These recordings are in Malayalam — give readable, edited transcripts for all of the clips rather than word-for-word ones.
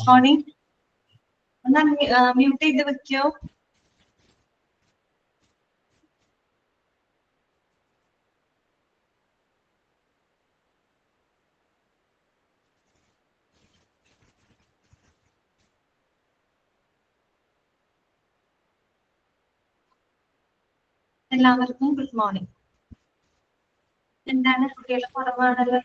മോർണിംഗ്. ഒന്ന് മ്യൂട്ട് ചെയ്ത് വെക്കോ. എല്ലാവർക്കും ഗുഡ് മോർണിംഗ്. എന്താണ് കുട്ടികളെ കുറവാണല്ലോ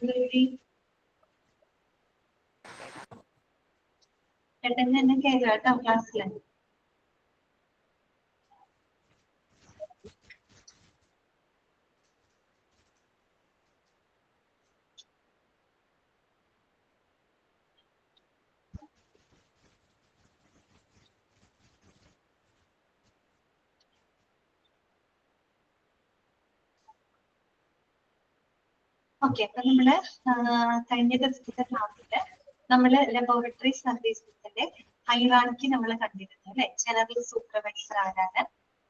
പെട്ടെന്ന് തന്നെ കയറുക കേട്ടോ ക്ലാസ്സിൽ. ഓക്കെ, അപ്പൊ നമ്മള് കഴിഞ്ഞ ദിവസത്തെ ക്ലാസ്സില് നമ്മള് ലബോറട്ടറി സർവീസസിന്റെ ഹൈറാർക്കി നമ്മൾ കണ്ടിരുന്നു അല്ലെ. ജനറൽ സൂപ്പർവൈസർ ആരാണ്,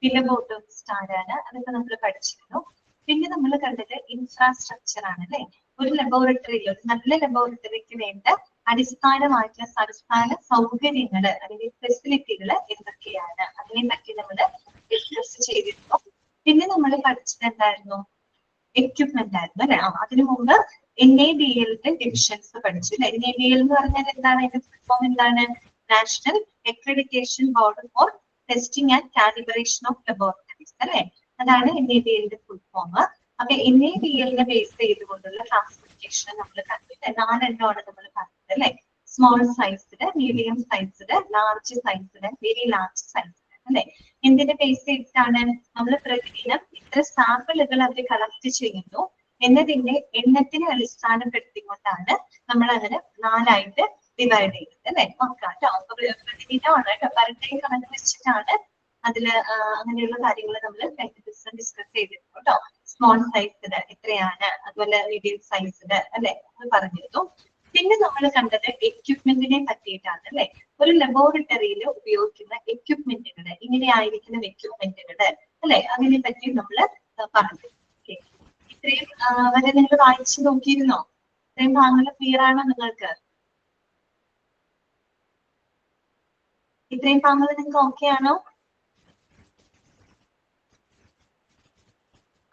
ഫിലബോട്ടമിസ്റ്റ് ആരാണ്, അതൊക്കെ നമ്മൾ പഠിച്ചിരുന്നു. പിന്നെ നമ്മൾ കണ്ടത് ഇൻഫ്രാസ്ട്രക്ചർ ആണ് അല്ലെ. ഒരു ലബോറട്ടറിയിൽ, ഒരു നല്ല ലബോറട്ടറിക്ക് വേണ്ട അടിസ്ഥാനമായിട്ടുള്ള അടിസ്ഥാന സൗകര്യങ്ങള് അല്ലെങ്കിൽ ഫെസിലിറ്റികൾ എന്തൊക്കെയാണ്, അതിനെ പറ്റി നമ്മൾ ഡിസ്കസ് ചെയ്തിരുന്നു. പിന്നെ നമ്മൾ പഠിച്ചത് എന്തായിരുന്നു, എക്യുപ്മെന്റ് ആയിരുന്നു അല്ലെ. അതിനു മുമ്പ് NABL ഡിവിഷൻസ് പഠിച്ചു അല്ലെ. NABL എന്ന് പറഞ്ഞാൽ എന്താണ്, അതിന്റെ ഫുൾ ഫോം എന്താണ്, national accreditation board for testing and calibration of laboratories അല്ലെ. അതാണ് NABL ഫുൾ ഫോം. അപ്പൊ NABL ബേസ് ചെയ്തുകൊണ്ടുള്ള ക്ലാസിഫിക്കേഷൻ നമ്മൾ കണ്ടിട്ട് 4 എണ്ണമാണ് നമ്മൾ കണ്ടത് അല്ലെ. Small sized, medium sized, large sized, very large sized അല്ലെ. എന്തിന്റെ ബേസ് ചെയ്തിട്ടാണ്, നമ്മൾ പ്രതിദിനം ഇത്ര സാമ്പിളുകൾ അവർ കളക്ട് ചെയ്യുന്നു എന്നതിന്റെ എണ്ണത്തിനെ അടിസ്ഥാനപ്പെടുത്തിക്കൊണ്ടാണ് നമ്മൾ അതിന് 4ആയിട്ട് ഡിവൈഡ് ചെയ്തത് അല്ലെ. നോക്കാം കേട്ടോ. അപ്പൊ പ്രതിദിനമാണ് കേട്ടോ, പെർ ഡേ കണക്ക് വെച്ചിട്ടാണ് അതില് അങ്ങനെയുള്ള കാര്യങ്ങൾ നമ്മൾ കഴിഞ്ഞ ദിവസം ഡിസ്കസ് ചെയ്തിരുന്നു കേട്ടോ. സ്മോൾ സൈസ്ഡ് എത്രയാണ്, അതുപോലെ മീഡിയം സൈസ്ഡ് അല്ലെ, അത് പറഞ്ഞിരുന്നു. പിന്നെ നമ്മൾ കണ്ടത് എക്യുപ്മെന്റിനെ പറ്റിയിട്ടാണ് അല്ലെ. ഒരു ലബോറട്ടറിയിൽ ഉപയോഗിക്കുന്ന എക്യുപ്മെന്റുകൾ, ഇങ്ങനെ ആയിരിക്കുന്ന എക്യുപ്മെന്റുകൾ അല്ലെ, അതിനെ പറ്റി നമ്മൾ പറഞ്ഞു. ഇത്രയും വരെ നിങ്ങൾ വായിച്ചു നോക്കിയിരുന്നോ? ഇത്രയും ഭാഗങ്ങൾ ക്ലിയർ ആണോ നിങ്ങൾക്ക്? ഇത്രയും ഭാഗങ്ങൾ നിങ്ങൾക്ക് ഓക്കെ ആണോ?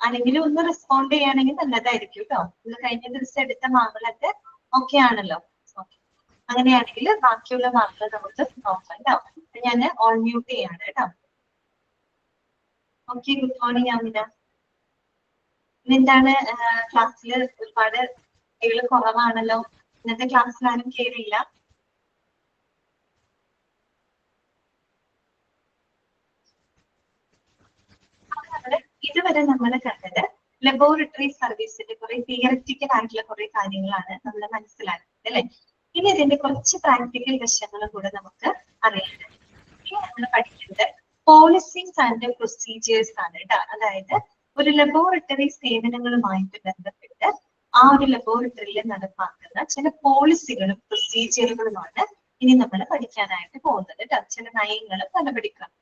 അല്ലെങ്കിൽ ഒന്ന് റെസ്പോണ്ട് ചെയ്യുകയാണെങ്കിൽ നല്ലതായിരിക്കും കേട്ടോ. ഇത് കഴിഞ്ഞ ദിവസം എടുത്ത ഭാഗങ്ങളൊക്കെ ഓക്കെ ആണല്ലോ. അങ്ങനെയാണെങ്കിൽ ബാക്കിയുള്ള ഭാഗങ്ങൾ നമുക്ക് നോക്കാം കേട്ടോ. ഞാൻ ഓൺ മ്യൂട്ട് ചെയ്യാണ് കേട്ടോ. Okay, good morning Amina. ഇന്നെന്താണ് ക്ലാസ്സിൽ ഒരുപാട് കുട്ടികൾ കുറവാണല്ലോ. ഇന്നത്തെ ക്ലാസ്സിൽ ആരും കയറിയില്ല. ഇതുവരെ നമ്മൾ കണ്ടത് ലബോറട്ടറി സർവീസിന്റെ കുറെ തിയററ്റിക്കൽ ആയിട്ടുള്ള കുറെ കാര്യങ്ങളാണ് നമ്മൾ മനസ്സിലാക്കുന്നത് അല്ലെ. ഇനി ഇതിന്റെ കുറച്ച് പ്രാക്ടിക്കൽ വശങ്ങളും കൂടെ നമുക്ക് അറിയേണ്ടത്. ഇനി നമ്മൾ പഠിക്കുന്നത് പോളിസീസ് ആൻഡ് പ്രൊസീജിയേഴ്സ് ആണ് കേട്ടോ. അതായത് ഒരു ലബോറട്ടറി സേവനങ്ങളുമായിട്ട് ബന്ധപ്പെട്ട് ആ ഒരു ലബോറട്ടറിയിൽ നടപ്പാക്കുന്ന ചില പോളിസികളും പ്രൊസീജിയറുകളുമാണ് ഇനി നമ്മൾ പഠിക്കാനായിട്ട് പോകുന്നത് കേട്ടോ. ചില നയങ്ങളും നടപടിക്രമം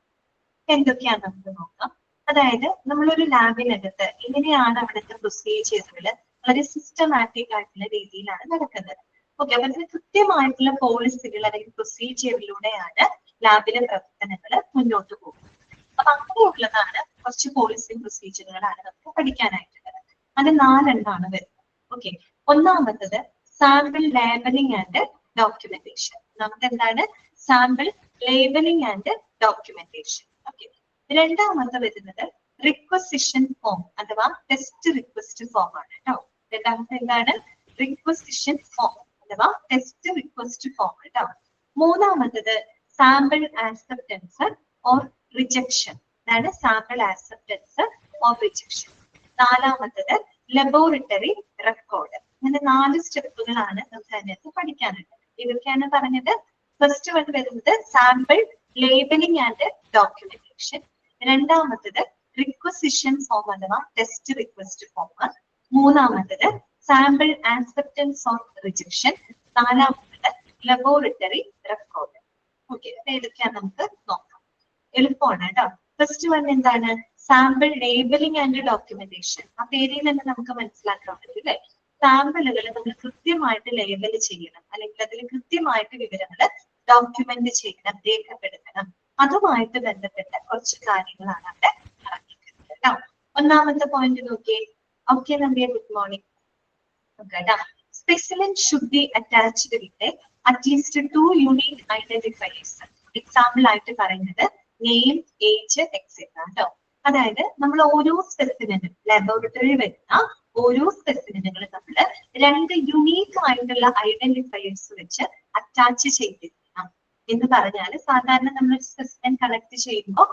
എന്തൊക്കെയാണ് നമുക്ക് നോക്കാം. അതായത് നമ്മളൊരു ലാബിനകത്ത് എങ്ങനെയാണ് അവിടുത്തെ പ്രൊസീജിയറുകൾ വളരെ സിസ്റ്റമാറ്റിക് ആയിട്ടുള്ള രീതിയിലാണ് നടക്കുന്നത്. ഓക്കെ, അപ്പൊ അതിന് കൃത്യമായിട്ടുള്ള പോളിസികൾ അല്ലെങ്കിൽ പ്രൊസീജിയറിലൂടെയാണ് ലാബിലെ പ്രവർത്തനങ്ങൾ മുന്നോട്ട് പോകുന്നത്. അപ്പൊ അങ്ങനെയുള്ളതാണ് കുറച്ച് പോളിസി പ്രൊസീജിയറുകളാണ് നമുക്ക് പഠിക്കാനായിട്ടുള്ളത്. അത് 4 എണ്ണമാണ് വരുന്നത്. ഓക്കെ, ഒന്നാമത്തത് സാമ്പിൾ ലേബലിംഗ് ആൻഡ് ഡോക്യുമെന്റേഷൻ. നമുക്ക് എന്താണ് sample labelling and documentation. Okay, രണ്ടാമത്തെ വരുന്നത് റിക്വസിഷൻ ഫോം അഥവാ ടെസ്റ്റ് റിക്വസ്റ്റ് ഫോം ആണ് കേട്ടോ. രണ്ടാമത്തെ എന്താണ്, റിക്വസിഷൻ ഫോം അഥവാ ടെസ്റ്റ് റിക്വസ്റ്റ് ഫോം കേട്ടോ. മൂന്നാമത്തത് സാമ്പിൾ ആക്സെപ്റ്റൻസ് ഓർ റിജക്ഷൻ, അതാണ് സാമ്പിൾ ആക്സെപ്റ്റൻസ് ഓർ റിജക്ഷൻ. നാലാമത്തത് ലബോറട്ടറി റെക്കോർഡ്. അങ്ങനെ 4 സ്റ്റെപ്പുകളാണ് നമുക്ക് അതിനകത്ത് പഠിക്കാനുള്ളത്. ഇതൊക്കെയാണ് പറഞ്ഞത്. ഫസ്റ്റ് വൺ വരുന്നത് സാമ്പിൾ ലേബലിംഗ് ആൻഡ് ഡോക്യുമെന്റേഷൻ. രണ്ടാമത്തത് റിക്വസിഷൻ ഫോം അഥവാ ടെസ്റ്റ് റിക്വസ്റ്റ് ഫോം. മൂന്നാമത്തത് സാമ്പിൾ ആക്സെപ്റ്റൻസ് ഓർ റിജക്ഷൻ. നാലാമത്തത് ലബോറട്ടറി റെക്കോർഡ്. ഓക്കെ, ഏതൊക്കെയാണ് നമുക്ക് നോക്കാം. എളുപ്പമാണ് കേട്ടോ. ഫസ്റ്റ് വൺ എന്താണ്? Sample labelling and documentation. ആ പേരിൽ തന്നെ നമുക്ക് മനസ്സിലാക്കാൻ പറ്റും അല്ലെ? സാമ്പിളുകൾ നമ്മൾ കൃത്യമായിട്ട് ലേബൽ ചെയ്യണം, അല്ലെങ്കിൽ അതിൽ കൃത്യമായിട്ട് വിവരങ്ങൾ ഡോക്യുമെന്റ് ചെയ്യണം, രേഖപ്പെടുത്തണം. അതുമായിട്ട് ബന്ധപ്പെട്ട കുറച്ച് കാര്യങ്ങളാണ് അവിടെ പറഞ്ഞിരിക്കുന്നത് കേട്ടോ. ഒന്നാമത്തെ പോയിന്റ് നോക്കിയേ. Okay Nandiya, good morning. കേട്ടോ, specimen should be attached with at least 2 unique identifiers. Example ആയിട്ട് പറയുന്നത് നെയിം, ഏജ്, എക്സെട്ര കേട്ടോ. അതായത് നമ്മൾ ഓരോ സ്പെസിമെനും ലബോറട്ടറിയിൽ വരുന്ന ഓരോ സ്പെസിമെനുകളും നമ്മൾ 2 യുണീക്ക് ആയിട്ടുള്ള ഐഡന്റിഫയേഴ്സ് വെച്ച് അറ്റാച്ച് ചെയ്തിരിക്കണം. എന്ന് പറഞ്ഞാൽ സാധാരണ നമ്മൾ സ്പെസിമെൻ കളക്ട് ചെയ്യുമ്പോൾ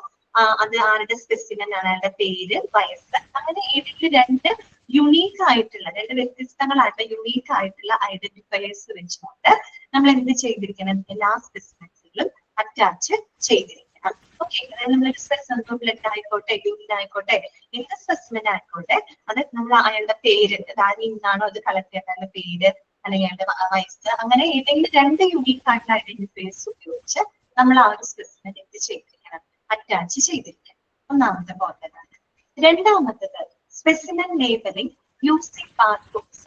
അത് ആരുടെ സ്പെസിമെൻ ആണ്, അയാളുടെ പേര്, വയസ്സ്, അങ്ങനെ ഏതെങ്കിലും 2 യുണീക്ക് ആയിട്ടുള്ള 2 വ്യത്യസ്തങ്ങളായിട്ടുള്ള യുണീക്ക് ആയിട്ടുള്ള ഐഡന്റിഫയേഴ്സ് വെച്ചുകൊണ്ട് നമ്മൾ എന്ത് ചെയ്തിരിക്കണം? എല്ലാ സ്പെസിമെൻസിലും അറ്റാച്ച് ചെയ്തിരിക്കണം. ഓക്കെ, അതായത് നമ്മളൊരു സ്പെസിമെൻ ബ്ലഡ് ആയിക്കോട്ടെ, യൂറിൻ ആയിക്കോട്ടെ, എന്ത് സ്പെസിമെൻ ആയിക്കോട്ടെ, അത് നമ്മൾ അയാളുടെ പേര്, ആദ്യം ഇന്നാണോ അത് കളക്ട് ചെയ്യേണ്ട അയാളുടെ പേര് അല്ലെങ്കിൽ അയാളുടെ വയസ്സ്, അങ്ങനെ ഏതെങ്കിലും 2 യുണീക്ക് ആയിട്ടുള്ള ഐഡന്റിഫയേഴ്സ് ഉപയോഗിച്ച് നമ്മൾ ആ ഒരു സ്പെസിമെൻ എന്ത് ചെയ്തിരിക്കണം? അറ്റാച്ച് ചെയ്തിരിക്കണം. ഒന്നാമത്തെ പോയിന്റ് ആണ്. രണ്ടാമത്തത് specimen labeling using barcodes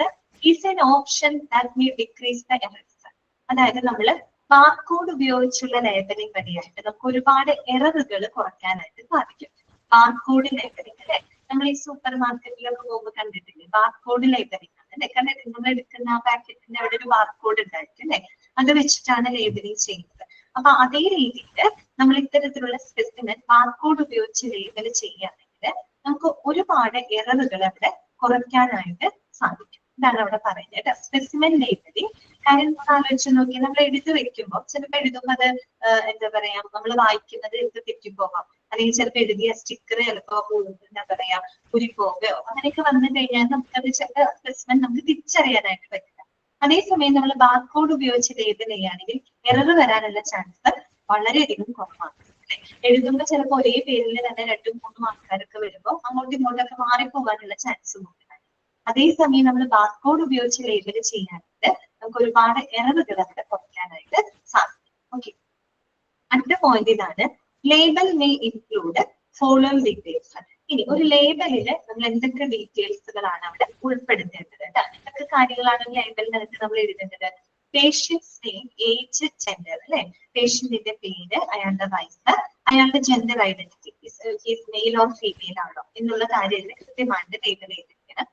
is an option that may decrease the errors. അതായത് നമ്മൾ ബാർകോഡ് ഉപയോഗിച്ചുള്ള ലേബലിംഗ് വഴിയായിട്ട് നമുക്ക് ഒരുപാട് എററുകൾ കുറയ്ക്കാനായിട്ട് സാധിക്കും. ബാർകോഡ് ലേബലിംഗ് അല്ലെ, നമ്മൾ ഈ സൂപ്പർ മാർക്കറ്റിലൊക്കെ പോകുമ്പോൾ കണ്ടിട്ടില്ലേ? ബാർകോഡ് ലേബലിംഗ് ആണ് അല്ലെ, കണ്ടിട്ട് നമ്മൾ എടുക്കുന്ന ആ പാക്കറ്റിന്റെ അവിടെ ഒരു ബാർകോഡ് ഉണ്ടായിരിക്കും അല്ലെ, അത് വെച്ചിട്ടാണ് ലേബലിംഗ് ചെയ്യുന്നത്. അപ്പൊ അതേ രീതിയിൽ നമ്മൾ ഇത്തരത്തിലുള്ള സ്പെസിമെൻ ബാർകോഡ് ഉപയോഗിച്ച് ലേബൽ ചെയ്യുകയാണെങ്കിൽ നമുക്ക് ഒരുപാട് എററുകൾ അവിടെ കുറയ്ക്കാനായിട്ട് സാധിക്കും. ഇതാണ് അവിടെ പറയുന്നത് സ്പെസിമെൻ ലേബലിംഗ്. കാര്യം ആലോചിച്ച് നോക്കി, നമ്മൾ എഴുതി വെക്കുമ്പോൾ ചിലപ്പോൾ എഴുതുമ്പോൾ അത് എന്താ പറയാ, നമ്മൾ വായിക്കുന്നത് എന്ത് തെറ്റിപ്പോകാം, അല്ലെങ്കിൽ ചിലപ്പോൾ എഴുതിയ സ്റ്റിക്കർ ചിലപ്പോ എന്താ പറയാ ഉരിപ്പോകയോ അങ്ങനെയൊക്കെ വന്നു കഴിഞ്ഞാൽ നമുക്കത് ചില സ്പെസിമെൻ നമുക്ക് തിരിച്ചറിയാനായിട്ട് പറ്റില്ല. അതേസമയം നമ്മൾ ബാർകോഡ് ഉപയോഗിച്ച് ലേബൽ ചെയ്യുകയാണെങ്കിൽ എറർ വരാനുള്ള ചാൻസ് വളരെയധികം കുറവാണ്. എഴുതുമ്പോൾ ചിലപ്പോൾ ഒരേ പേരിൽ തന്നെ 2-3 ആൾക്കാരൊക്കെ വരുമ്പോൾ അങ്ങോട്ടും ഇങ്ങോട്ടൊക്കെ മാറിപ്പോകാനുള്ള ചാൻസ് കൂടുതലാണ്. അതേസമയം നമ്മൾ ബാർകോഡ് ഉപയോഗിച്ച് ലേബൽ ചെയ്യാനായിട്ട് നമുക്ക് ഒരുപാട് എററുകൾ അവിടെ കുറയ്ക്കാനായിട്ട് സാധിക്കും. ഓക്കെ, അടുത്ത പോയിന്റ് ഇതാണ്, label may include following details. ഇനി ഒരു ലേബലില് നമ്മൾ എന്തൊക്കെ ഡീറ്റെയിൽസുകളാണ് അവിടെ ഉൾപ്പെടുത്തേണ്ടത്? എന്തൊക്കെ കാര്യങ്ങളാണ് ലേബലിനകത്ത് നമ്മൾ എഴുതേണ്ടത്? പേഷ്യൻസ് നെയിം, ഏജ്, ജെൻഡർ അല്ലെ, പേഷ്യന്റിന്റെ പേര്, അയാളുടെ വയസ്സ്, അയാളുടെ gender identity, male or female ആണോ എന്നുള്ള കാര്യത്തിൽ കൃത്യമായിട്ട് ലേബൽ ചെയ്തിരിക്കണം.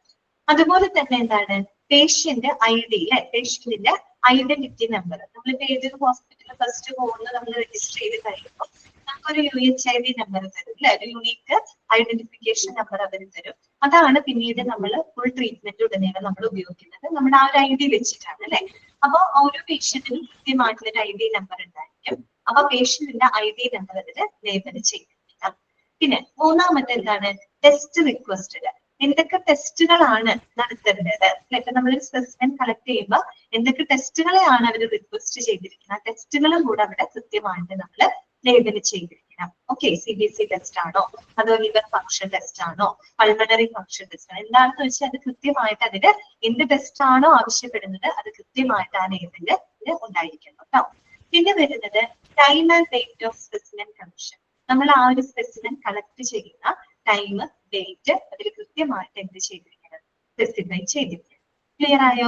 അതുപോലെ തന്നെ എന്താണ് പേഷ്യന്റ് ID അല്ലെ, പേഷ്യന്റിന്റെ ഐഡന്റിറ്റി നമ്പർ. നമ്മളിപ്പോ ഏതൊരു ഹോസ്പിറ്റലിൽ ഫസ്റ്റ് പോകുന്നത് നമ്മൾ രജിസ്റ്റർ ചെയ്ത് കഴിയുമ്പോൾ നമുക്കൊരു UHID നമ്പർ തരും അല്ലെ, ഒരു യുണീക്ക് ഐഡന്റിഫിക്കേഷൻ നമ്പർ അവർ തരും. അതാണ് പിന്നീട് നമ്മൾ ഫുൾ ട്രീറ്റ്മെന്റ് ഉടനീളം നമ്മൾ ഉപയോഗിക്കുന്നത്. നമ്മുടെ ആ ഒരു ID വെച്ചിട്ടാണ് അല്ലെ. അപ്പൊ ഓരോ പേഷ്യന്റിനും കൃത്യമായിട്ടുള്ള ഒരു ID നമ്പർ ഉണ്ടായിരിക്കും. അപ്പൊ പേഷ്യന്റിന്റെ ID നമ്പർ അതിൽ ലേബൽ ചെയ്തിരിക്കണം. പിന്നെ മൂന്നാമത്തെ എന്താണ്? Test requested. എന്തൊക്കെ ടെസ്റ്റുകളാണ് നടത്തേണ്ടത്? ഇപ്പൊ നമ്മളൊരു സ്പെസിമെൻ കളക്ട് ചെയ്യുമ്പോൾ എന്തൊക്കെ ടെസ്റ്റുകളെയാണ് അവർ റിക്വസ്റ്റ് ചെയ്തിരിക്കുന്നത്, ആ ടെസ്റ്റുകളും കൂടെ അവിടെ കൃത്യമായിട്ട് നമ്മൾ ലേബൽ ചെയ്തിരിക്കണം. ഓക്കെ, CBC ടെസ്റ്റ് ആണോ, അതോ ലിവർ ഫംഗ്ഷൻ ടെസ്റ്റ് ആണോ, പൾമണറി ഫംഗ്ഷൻ ടെസ്റ്റ് ആണോ, എന്താണെന്ന് വെച്ചാൽ അത് കൃത്യമായിട്ട് അതിന് എന്ത് ടെസ്റ്റ് ആണോ ആവശ്യപ്പെടുന്നത് അത് കൃത്യമായിട്ട് ആ ലേബലില് ഉണ്ടായിരിക്കണം കേട്ടോ. പിന്നെ വരുന്നത് time and date of specimen collection. നമ്മൾ ആ ഒരു സ്പെസിമെൻ കളക്ട് ചെയ്യുന്ന ടൈം, ഡേറ്റ് അതിൽ കൃത്യമായിട്ട് എന്ത് ചെയ്തിരിക്കണം? സ്പെസിഫൈ ചെയ്തിരിക്കണം. ക്ലിയർ ആയോ?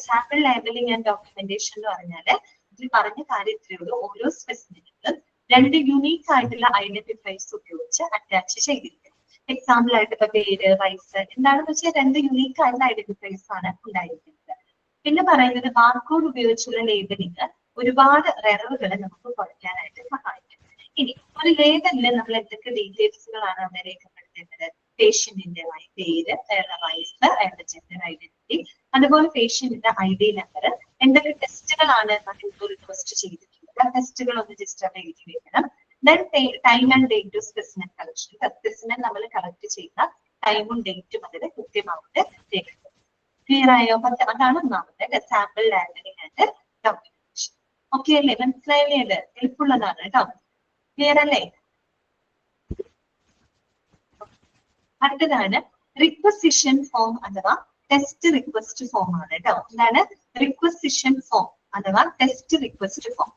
സാമ്പിൾ ലേബലിംഗ് ആൻഡ് ഡോക്യുമെന്റേഷൻ എന്ന് പറഞ്ഞാല് ഇതിൽ പറഞ്ഞ കാര്യത്തിലുള്ള ഓരോ സ്പെസിമെനിലും 2 യുണീക്ക് ആയിട്ടുള്ള ഐഡന്റിഫയേഴ്സ് ഉപയോഗിച്ച് അറ്റാച്ച് ചെയ്തിരിക്കണം. എക്സാമ്പിൾ ആയിട്ട് ഇപ്പൊ പേര്, വയസ്സ്, എന്താണെന്ന് വെച്ചാൽ 2 യുണീക്ക് ആയിട്ടുള്ള ഐഡന്റിഫയേഴ്സ് ആണ് ഉണ്ടായിരിക്കുന്നത്. പിന്നെ പറയുന്നത് ബാർകോഡ് ഉപയോഗിച്ചുള്ള ലേബലിംഗ് ഒരുപാട് എററുകൾ നമുക്ക് കുറയ്ക്കാനായിട്ട് സഹായിക്കും. ഇനി ഒരു ലേബലില് നമ്മൾ എന്തൊക്കെ ഡീറ്റെയിൽസുകളാണ് അവിടെ രേഖപ്പെടുത്തേണ്ടത്? പേഷ്യന്റിന്റെ പേര്, അയാളുടെ വയസ്സ്, അയാളുടെ ജെൻഡർ ഐഡന്റിറ്റി, അതുപോലെ പേഷ്യന്റിന്റെ ID നമ്പർ, എന്തൊക്കെ ടെസ്റ്റുകളാണ് റിക്വസ്റ്റ് ചെയ്തിട്ടുള്ളത്, ആ ടെസ്റ്റുകൾ ഒന്ന് ജസ്റ്റ് അവിടെ എഴുതി വെക്കണം. Then time and date of specimen collection. Specimen നമ്മൾ കളക്ട് ചെയ്യുന്ന ടൈമും ഡേറ്റും അതിൽ കൃത്യമായിട്ട് രേഖപ്പെടുത്തും. ക്ലിയർ ആയോ? അതാണ് ഒന്നാമത്തെ sample labelling and documentation. Okay അല്ലേ? മനസ്സിലായില്ലേ? അത് എളുപ്പമുള്ളതാണ് കേട്ടോ. ക്ലിയർ അല്ലേ? അടുത്തതാണ് റിക്വസിഷൻ ഫോം അഥവാ ടെസ്റ്റ് റിക്വസ്റ്റ് ഫോം ആണ് കേട്ടോ. എന്താണ് റിക്വസിഷൻ ഫോം അഥവാ test request form?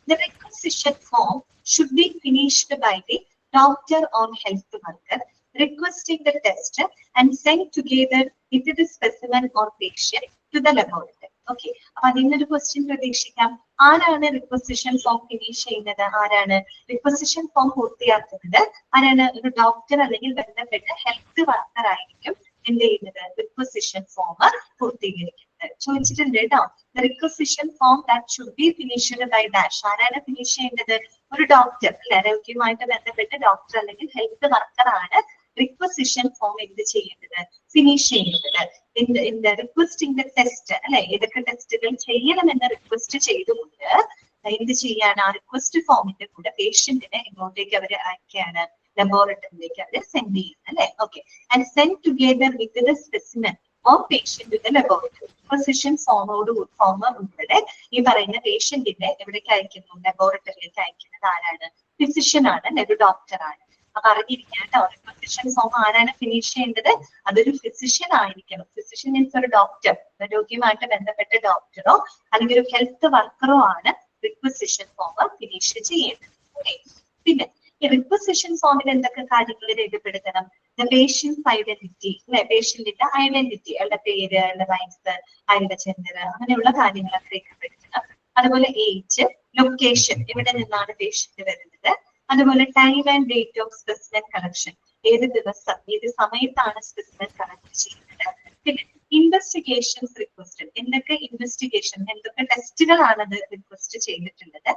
The requisition form should be finished by the doctor or health worker requesting the test and sent together with the specimen or patient to the laboratory. Okay. അപ്പൊ അതിനൊരു ക്വസ്റ്റ്യൻ പ്രതീക്ഷിക്കാം. ആരാണ് റിക്വസിഷൻ ഫോം ഫിനിഷ് ചെയ്യുന്നത്? ആരാണ് റിക്വസിഷൻ ഫോം പൂർത്തിയാക്കുന്നത്? ആരാണ്? ഒരു ഡോക്ടർ അല്ലെങ്കിൽ ബന്ധപ്പെട്ട ഹെൽത്ത് വർക്കർ ആയിരിക്കും എന്ത് ചെയ്യുന്നത്? റിക്വസിഷൻ ഫോം പൂർത്തീകരിക്കുന്നത്. ചോദിച്ചിട്ടുണ്ട് കേട്ടോ. Requisition form that should be finished by dash. ആരാണ് ഫിനിഷ് ചെയ്യേണ്ടത്? ഒരു ഡോക്ടർ അല്ലെ, ആരോഗ്യവുമായിട്ട് ബന്ധപ്പെട്ട ഡോക്ടർ അല്ലെങ്കിൽ ഹെൽത്ത് വർക്കർ ആണ് റിക്വസിഷൻ ഫോം എന്ത് ചെയ്യുന്നത്? ഫിനിഷ് ചെയ്യുന്നത്. റിക്വസ്റ്റിംഗ് ദ ടെസ്റ്റ് അല്ലെ, ഏതൊക്കെ ടെസ്റ്റുകൾ ചെയ്യണമെന്ന് റിക്വസ്റ്റ് ചെയ്തുകൊണ്ട് എന്ത് ചെയ്യാണ്? ആ റിക്വസ്റ്റ് ഫോമിന്റെ കൂടെ പേഷ്യന്റിനെ ഇങ്ങോട്ടേക്ക് അവർ അയക്കുകയാണ്, ലബോറട്ടറിയിലേക്ക് അവർ സെൻഡ് ചെയ്യുന്നത് അല്ലെ. Okay. And send together with the specimen or patient to the laboratory. Requisition form ഉൾപ്പെടെ ഈ പറയുന്ന പേഷ്യന്റിനെ എവിടേക്ക് അയക്കുന്നു? ലബോറട്ടറിയിലേക്ക് അയക്കുന്നത് ആരാണ്? ഫിസിഷ്യൻ ആണ് അല്ലെ, ഒരു ഡോക്ടർ ആണ്. അപ്പൊ അറിഞ്ഞിരിക്കുക കേട്ടോ. റിക്വസിഷൻ ഫോം ആരാണ് ഫിനിഷ് ചെയ്യേണ്ടത്? അതൊരു ഫിസിഷ്യൻ ആയിരിക്കണം. ഫിസിഷ്യൻ മീൻസ് ഒരു ഡോക്ടർ, ആരോഗ്യവുമായിട്ട് ബന്ധപ്പെട്ട ഡോക്ടറോ അല്ലെങ്കിൽ ഒരു ഹെൽത്ത് വർക്കറോ ആണ് റിക്വസിഷൻ ഫോം ഫിനിഷ് ചെയ്യേണ്ടത്. ഓക്കെ. പിന്നെ ഈ റിക്വസിഷൻ ഫോമിൽ എന്തൊക്കെ കാര്യങ്ങൾ രേഖപ്പെടുത്തണം? ദ പേഷ്യൻസ് ഐഡന്റിറ്റി അല്ലെ, പേഷ്യന്റിന്റെ ഐഡന്റിറ്റി, അയാളുടെ പേര്, അയാളുടെ വയസ്സ്, അയാളുടെ ജെൻഡർ, അങ്ങനെയുള്ള കാര്യങ്ങളൊക്കെ രേഖപ്പെടുത്തണം. അതുപോലെ ഏജ്, ലൊക്കേഷൻ, എവിടെ നിന്നാണ് പേഷ്യന്റ് വരുന്നത്, അതുപോലെ time and date of specimen collection, ഏത് ദിവസം ഏത് സമയത്താണ് സ്പെസിമെൻ കളക്ട് ചെയ്യുന്നത്. പിന്നെ ഇൻവെസ്റ്റിഗേഷൻസ് റിക്വസ്റ്റഡ്, എന്തൊക്കെ ഇൻവെസ്റ്റിഗേഷൻ, എന്തൊക്കെ ടെസ്റ്റുകളാണ് അത് റിക്വസ്റ്റ് ചെയ്തിട്ടുള്ളത്.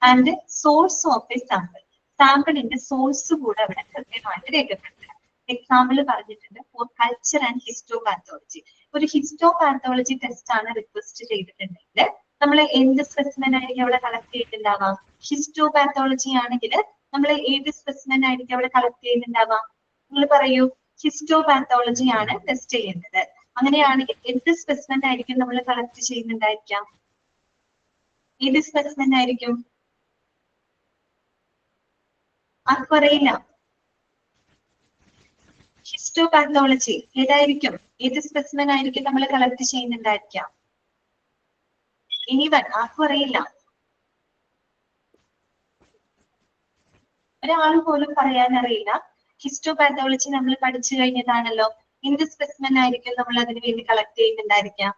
And source of a sample, സാമ്പിളിന്റെ സോഴ്സ് കൂടെ അവിടെ കൃത്യമായിട്ട് രേഖപ്പെടുത്തണം. എക്സാമ്പിൾ പറഞ്ഞിട്ടുണ്ട് ഫോർ കൾച്ചർ ആൻഡ് ഹിസ്റ്റോപാത്തോളജി. ഒരു ഹിസ്റ്റോപാത്തോളജി ടെസ്റ്റ് ആണ് റിക്വസ്റ്റ് ചെയ്തിട്ടുണ്ടെങ്കിൽ നമ്മൾ എന്ത് സ്പെസിമെൻ ആയിരിക്കും അവിടെ കളക്ട് ചെയ്തിട്ടുണ്ടാവാം? ഹിസ്റ്റോപാത്തോളജി ആണെങ്കിൽ നമ്മൾ ഏത് സ്പെസിമെൻ ആയിരിക്കും അവിടെ കളക്ട് ചെയ്യുന്നുണ്ടാവാം? നിങ്ങൾ പറയൂ. ഹിസ്റ്റോപാത്തോളജി ആണ് ടെസ്റ്റ് ചെയ്യുന്നത്. അങ്ങനെയാണെങ്കിൽ എന്ത് സ്പെസിമെൻ ആയിരിക്കും നമ്മൾ കളക്ട് ചെയ്യുന്നുണ്ടായിരിക്കാം? ഏത് സ്പെസിമെൻ ആയിരിക്കും? ആർക്കും അറിയില്ല. ഹിസ്റ്റോപാത്തോളജി ഏതായിരിക്കും? ഏത് സ്പെസിമെൻ ആയിരിക്കും നമ്മൾ കളക്ട് ചെയ്യുന്നുണ്ടായിരിക്കാം? എനിവൺ? ആർക്കും അറിയില്ല. ഒരാൾ പോലും പറയാൻ അറിയില്ല. ഹിസ്റ്റോപാത്തോളജി നമ്മൾ പഠിച്ചു കഴിഞ്ഞതാണല്ലോ. എന്ത് സ്പെസിമെൻ ആയിരിക്കും നമ്മൾ അതിനു വേണ്ടി കളക്ട് ചെയ്യുന്നുണ്ടായിരിക്കാം?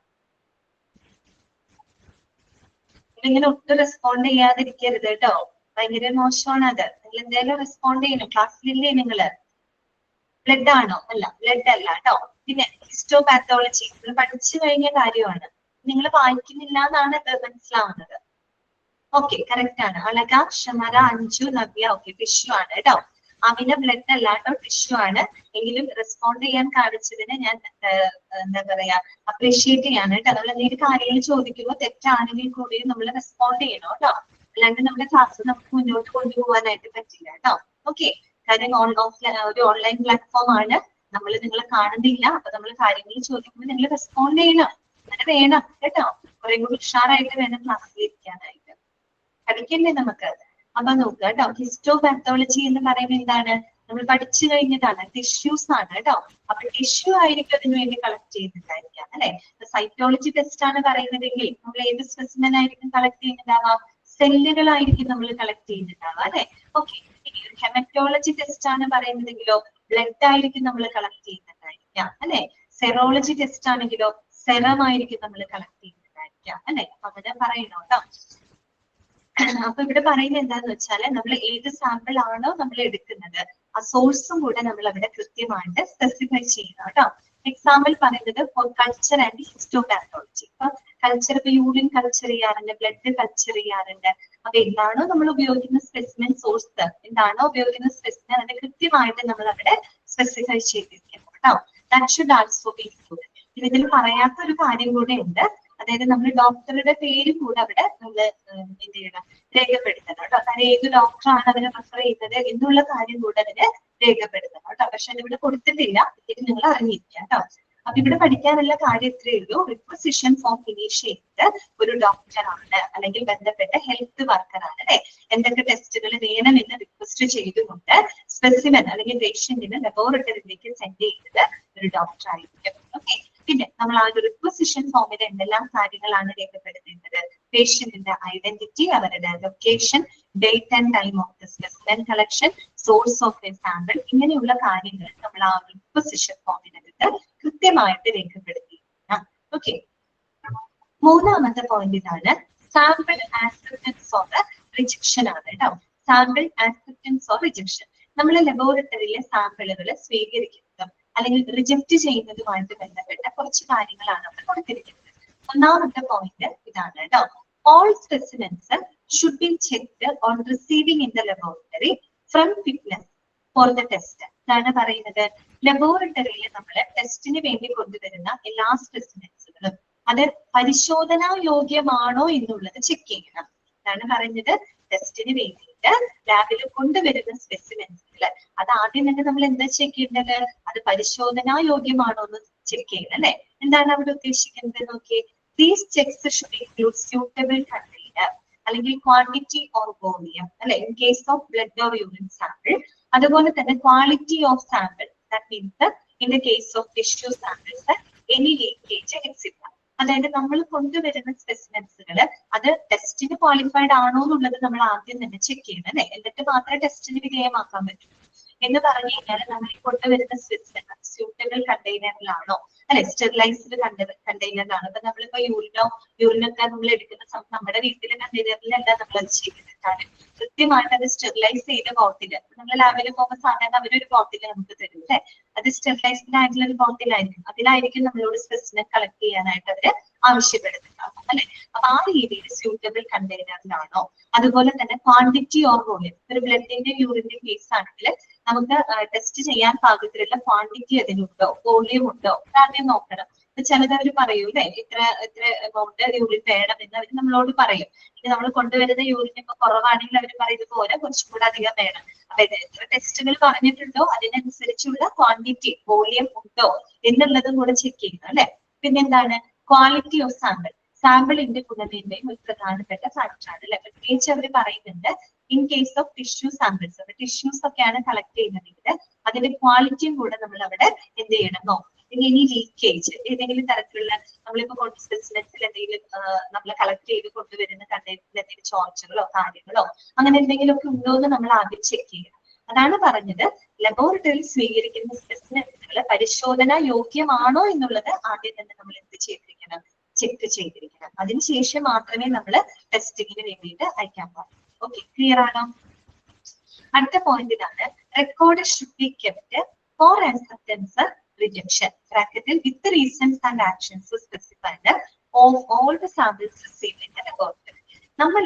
ഇങ്ങനെ ഒട്ടും റെസ്പോണ്ട് ചെയ്യാതിരിക്കരുത് കേട്ടോ. ഭയങ്കര മോശമാണ് അത്. നിങ്ങൾ എന്തായാലും റെസ്പോണ്ട് ചെയ്യണം. ക്ലാസ്സിലില്ലേ നിങ്ങള്? ബ്ലഡ് ആണോ? അല്ല, ബ്ലഡ് അല്ല കേട്ടോ. പിന്നെ ഹിസ്റ്റോപാത്തോളജി നിങ്ങൾ പഠിച്ചു കഴിഞ്ഞ കാര്യമാണ്. നിങ്ങൾ വായിക്കുന്നില്ല എന്നാണ് ഇത് മനസ്സിലാവുന്നത്. ഓക്കെ, കറക്റ്റ് ആണ്. അളക, ഷമറ, അഞ്ജു, നവ്യ. ഓക്കെ, ടിഷ്യൂ ആണ് കേട്ടോ. അമിന ബ്ലഡ് അല്ല കേട്ടോ, ടിഷ്യൂ ആണ്. എങ്കിലും റെസ്പോണ്ട് ചെയ്യാൻ കാണിച്ചതിന് ഞാൻ എന്താ പറയാ അപ്രീഷിയേറ്റ് ചെയ്യാണ് കേട്ടോ. നമ്മൾ എന്തെങ്കിലും കാര്യങ്ങൾ ചോദിക്കുമ്പോൾ തെറ്റാണെങ്കിൽ കൂടിയും നമ്മൾ റെസ്പോണ്ട് ചെയ്യണം കേട്ടോ. അല്ലാണ്ട് നമ്മുടെ ക്ലാസ് നമുക്ക് മുന്നോട്ട് കൊണ്ടുപോകാനായിട്ട് പറ്റില്ല കേട്ടോ. ഓക്കെ. കാര്യം ഒരു ഓൺലൈൻ പ്ലാറ്റ്ഫോം ആണ്. നമ്മൾ നിങ്ങളെ കാണുന്നില്ല. അപ്പൊ നമ്മൾ കാര്യങ്ങൾ ചോദിക്കുമ്പോൾ നിങ്ങൾ റെസ്പോണ്ട് ചെയ്യണം. അങ്ങനെ വേണം കേട്ടോ. കുറെ കൂടി ഉഷാറായിട്ട് വേണം ക്ലാസ്സിൽ ഇരിക്കാനായിട്ട്. പഠിക്കണ്ടേ നമുക്ക്? അപ്പൊ നോക്കുക കേട്ടോ. ഹിസ്റ്റോപാത്തോളജി എന്ന് പറയുന്നത് എന്താണ്? നമ്മൾ പഠിച്ചു കഴിഞ്ഞതാണ്. ടിഷ്യൂസ് ആണ് കേട്ടോ. അപ്പൊ ടിഷ്യൂ ആയിരിക്കും അതിനു വേണ്ടി കളക്ട് ചെയ്തിട്ടുണ്ടായിരിക്കാം അല്ലെ. സൈറ്റോളജി ടെസ്റ്റ് ആണ് പറയുന്നതെങ്കിൽ നമ്മൾ ഏത് സ്പെസിമെൻ ആയിരിക്കും കളക്ട് ചെയ്യുന്നുണ്ടാവാം? സെല്ലുകളായിരിക്കും നമ്മൾ കളക്ട് ചെയ്യുന്നുണ്ടാവാം അല്ലെ. ഓക്കെ. ഇനി ഒരു ഹെമറ്റോളജി ടെസ്റ്റ് ആണ് പറയുന്നതെങ്കിലോ ബ്ലഡ് ആയിരിക്കും നമ്മൾ കളക്ട് ചെയ്യുന്നുണ്ടായിരിക്കാം അല്ലെ. സെറോളജി ടെസ്റ്റ് ആണെങ്കിലോ സെറം ആയിരിക്കും നമ്മൾ കളക്ട് ചെയ്യുന്നുണ്ടായിരിക്കാം അല്ലെ. അപ്പൊ അങ്ങനെ പറയണോ കേട്ടോ. അപ്പൊ ഇവിടെ പറയുന്നത് എന്താന്ന് വെച്ചാല് നമ്മൾ ഏത് സാമ്പിൾ ആണോ നമ്മൾ എടുക്കുന്നത് ആ സോഴ്സും കൂടെ നമ്മൾ അവിടെ കൃത്യമായിട്ട് സ്പെസിഫൈ ചെയ്യണം കേട്ടോ. എക്സാമ്പിൾ പറയുന്നത് ഫോർ കൾച്ചർ ആൻഡ് ഹിസ്റ്റോപാത്തോളജി. ഇപ്പൊ കൾച്ചർ, ഇപ്പൊ യൂറിൻ കൾച്ചർ ചെയ്യാറുണ്ട്, ബ്ലഡ് കൾച്ചർ ചെയ്യാറുണ്ട്. അപ്പൊ എന്താണോ നമ്മൾ ഉപയോഗിക്കുന്ന സ്പെസിമെൻ സോഴ്സ്, എന്താണോ ഉപയോഗിക്കുന്ന സ്പെസിമെൻ, അത് കൃത്യമായിട്ട് നമ്മൾ അവിടെ സ്പെസിഫൈ ചെയ്തിരിക്കണം കേട്ടോ. That should also be included. ഇതിൽ പറയാത്ത ഒരു കാര്യം കൂടെ ഉണ്ട്. അതായത് നമ്മൾ ഡോക്ടറുടെ പേര് കൂടെ അവിടെ നമ്മൾ എന്ത് ചെയ്യണം? രേഖപ്പെടുത്തണം കേട്ടോ. കാരണം ഏത് ഡോക്ടറാണ് അതിനെ റെഫർ ചെയ്യുന്നത് എന്നുള്ള കാര്യം കൂടെ അതിന് രേഖപ്പെടുത്തണം കേട്ടോ. പക്ഷെ അതിവിടെ കൊടുത്തിട്ടില്ല. ഇത് നിങ്ങൾ അറിഞ്ഞിരിക്കുക കേട്ടോ. അപ്പൊ ഇവിടെ പഠിക്കാനുള്ള കാര്യം ഇത്രയേ ഉള്ളൂ. റിക്വസിഷൻ ഫോം ഫിനിഷ് ചെയ്ത് ഒരു ഡോക്ടറാണ് അല്ലെങ്കിൽ ബന്ധപ്പെട്ട ഹെൽത്ത് വർക്കറാണ് അല്ലെ. എന്തൊക്കെ ടെസ്റ്റുകൾ വേണമെന്ന് റിക്വസ്റ്റ് ചെയ്തുകൊണ്ട് സ്പെസിമെൻ അല്ലെങ്കിൽ പേഷ്യന്റിന് ലബോറട്ടറിയിലേക്ക് സെൻഡ് ചെയ്യുന്നത് ഒരു ഡോക്ടർ ആയിരിക്കും. ഓക്കെ. പിന്നെ നമ്മൾ ആ ഒരു റിക്വസിഷൻ ഫോമിൽ എന്തെല്ലാം കാര്യങ്ങളാണ് രേഖപ്പെടുത്തേണ്ടത്? പേഷ്യന്റിന്റെ ഐഡന്റിറ്റി, അവരുടെ location, date and time of the specimen collection, source of a sample, ഇങ്ങനെയുള്ള കാര്യങ്ങൾ നമ്മൾ ആ റിക്വസിഷൻ ഫോമിനകത്ത് കൃത്യമായിട്ട് രേഖപ്പെടുത്തി. ഓക്കെ, മൂന്നാമത്തെ പോയിന്റ് ഇതാണ്, സാമ്പിൾ ആക്സെപ്റ്റൻസ് ഓർ റിജക്ഷൻ ആണ് കേട്ടോ. സാമ്പിൾ ആക്സെപ്റ്റൻസ് ഓർ റിജക്ഷൻ, നമ്മൾ ലബോറട്ടറിയിലെ സാമ്പിളുകൾ സ്വീകരിക്കുന്നതും അല്ലെങ്കിൽ റിജക്ട് ചെയ്യുന്നതുമായിട്ട് ബന്ധപ്പെട്ട കുറച്ച് കാര്യങ്ങളാണ് അവിടെ കൊടുത്തിരിക്കുന്നത്. ഒന്നാമത്തെ പോയിന്റ് ഇതാണ് കേട്ടോ, all specimens should be checked on receiving in the laboratory from fitness for the test. ഇതാണ് പറയുന്നത്, ലബോറട്ടറിയിൽ നമ്മൾ ടെസ്റ്റിന് വേണ്ടി കൊണ്ടുവരുന്ന എല്ലാ സ്പെസിമെൻസുകളും അത് പരിശോധനാ യോഗ്യമാണോ എന്നുള്ളത് ചെക്ക് ചെയ്യണം. ഇതാണ് പറയുന്നത്, ടെസ്റ്റിന് വേണ്ടിയിട്ട് ലാബിൽ കൊണ്ടുവരുന്ന സ്പെസിമെൻസുകൾ അത് ആദ്യം തന്നെ നമ്മൾ എന്താ ചെക്ക് ചെയ്യേണ്ടത്? അത് പരിശോധനാ യോഗ്യമാണോ എന്ന് ചെക്ക് ചെയ്യണം അല്ലെ. എന്താണ് അവിടെ ഉദ്ദേശിക്കുന്നത് നോക്കിയേ, these checks should include suitable container അല്ലെങ്കിൽ ക്വാണ്ടിറ്റി ഓർ വോളിയം അല്ലെ, in case of blood or urine sample. അതുപോലെ തന്നെ quality of sample, that means in the case of tissue samples any leakage exit. അതായത് നമ്മൾ കൊണ്ടുവരുന്ന സ്പെസിമെൻസുകൾ അത് ടെസ്റ്റിന് ക്വാളിഫൈഡ് ആണോ എന്നുള്ളത് നമ്മൾ ആദ്യം തന്നെ ചെക്ക് ചെയ്യണം അല്ലെ, എന്നിട്ട് മാത്രമേ ടെസ്റ്റിന് വിധേയമാക്കാൻ പറ്റൂ. എന്ന് പറഞ്ഞു കഴിഞ്ഞാൽ നമ്മൾ കൊണ്ടുവരുന്ന സ്പെസിമെൻ സ്യൂട്ടബിൾ കണ്ടെയ്നറിലാണോ അല്ലെ, സ്റ്റെറിലൈസ്ഡ് കണ്ടെയ്നറിലാണ്. ഇപ്പൊ നമ്മളിപ്പോ യൂറിനൊക്കെ നമ്മൾ എടുക്കുന്ന നമ്മുടെ വീട്ടിലെ കണ്ടെയ്നറിലല്ല നമ്മൾ അത് ചെയ്യുന്നത്. കാരണം കൃത്യമായിട്ട് അത് സ്റ്റെറിലൈസ് ചെയ്ത ബോട്ടില്, നമ്മൾ ലാബിൽ പോകുമ്പോൾ സാധാരണ അവരൊരു ബോട്ടില് നമുക്ക് തരും അല്ലെ, അത് സ്റ്റെറിലൈസ്ഡ് ആയിട്ടുള്ള ഒരു ബോട്ടിലായിരിക്കും. അതിലായിരിക്കും നമ്മളോട് സ്പെസിമെൻ കളക്ട് ചെയ്യാനായിട്ട് അവര് ആവശ്യപ്പെടുന്നുണ്ടാവും അല്ലെ. അപ്പൊ ആ രീതിയിൽ സ്യൂട്ടബിൾ കണ്ടെയ്നറിലാണോ, അതുപോലെ തന്നെ ക്വാണ്ടിറ്റി ഓർ വോളിയം, ഒരു ബ്ലഡിന്റെ യൂറിന്റെ കേസ് ആണെങ്കിൽ നമുക്ക് ടെസ്റ്റ് ചെയ്യാൻ പാകത്തിലുള്ള ക്വാണ്ടിറ്റി അതിനുണ്ടോ, വോളിയം ഉണ്ടോ, ആദ്യം നോക്കണം. ചിലത് അവർ പറയൂ അല്ലെ, ഇത്ര എമൗണ്ട് യൂറിൻ വേണം എന്ന് അവർ നമ്മളോട് പറയും. ഇനി നമ്മൾ കൊണ്ടുവരുന്ന യൂറിൻ ഇപ്പൊ കുറവാണെങ്കിൽ അവർ പറയുന്നത് പോലെ കുറച്ചും കൂടെ അധികം വേണം. അപ്പൊ എത്ര ടെസ്റ്റുകൾ പറഞ്ഞിട്ടുണ്ടോ അതിനനുസരിച്ചുള്ള ക്വാണ്ടിറ്റി വോളിയം ഉണ്ടോ എന്നുള്ളതും കൂടെ ചെക്ക് ചെയ്യണം അല്ലെ. പിന്നെന്താണ്, ക്വാളിറ്റി ഓഫ് സാമ്പിൾ, സാമ്പിളിന്റെ ഗുണമേന്മയും ഒരു പ്രധാനപ്പെട്ട ഫാക്ടറാണ് അല്ലെ. പ്രത്യേകിച്ച് അവർ പറയുന്നുണ്ട് in case of tissue samples, അപ്പൊ ടിഷ്യൂസ് ഒക്കെയാണ് കളക്ട് ചെയ്യുന്നതെങ്കിൽ അതിന്റെ ക്വാളിറ്റിയും കൂടെ നമ്മൾ അവിടെ എന്ത് ചെയ്യണം നോക്കണം. ഇനി ലീക്കേജ്, ഏതെങ്കിലും തരത്തിലുള്ള നമ്മളിപ്പോ സ്പെസിമെൻസിൽ എന്തെങ്കിലും നമ്മൾ കളക്ട് ചെയ്ത് കൊണ്ടുവരുന്ന കണ്ടെയ്നറിൽ എന്തെങ്കിലും ചോർച്ചകളോ കാര്യങ്ങളോ അങ്ങനെ എന്തെങ്കിലുമൊക്കെ ഉണ്ടോ എന്ന് നമ്മൾ ആദ്യം ചെക്ക് ചെയ്യണം. അതാണ് പറഞ്ഞത്, ലബോറട്ടറിയിൽ സ്വീകരിക്കുന്ന സ്പെസിമെൻസുകൾ പരിശോധന യോഗ്യമാണോ എന്നുള്ളത് ആദ്യം തന്നെ നമ്മൾ എന്ത് ചെയ്തിരിക്കണം, ചെക്ക് ചെയ്തിരിക്കണം. അതിനുശേഷം മാത്രമേ നമ്മൾ ടെസ്റ്റിങ്ങിന് വേണ്ടിയിട്ട് അയക്കാൻ പാടുള്ളൂ. ഓക്കെ, ക്ലിയർ ആണോ? അടുത്ത പോയിന്റ് ഇതാണ്, record should be kept for acceptance rejection ബ്രാക്കറ്റിൽ with reasons and actions specified of all the samples received in the laboratory. നമ്മൾ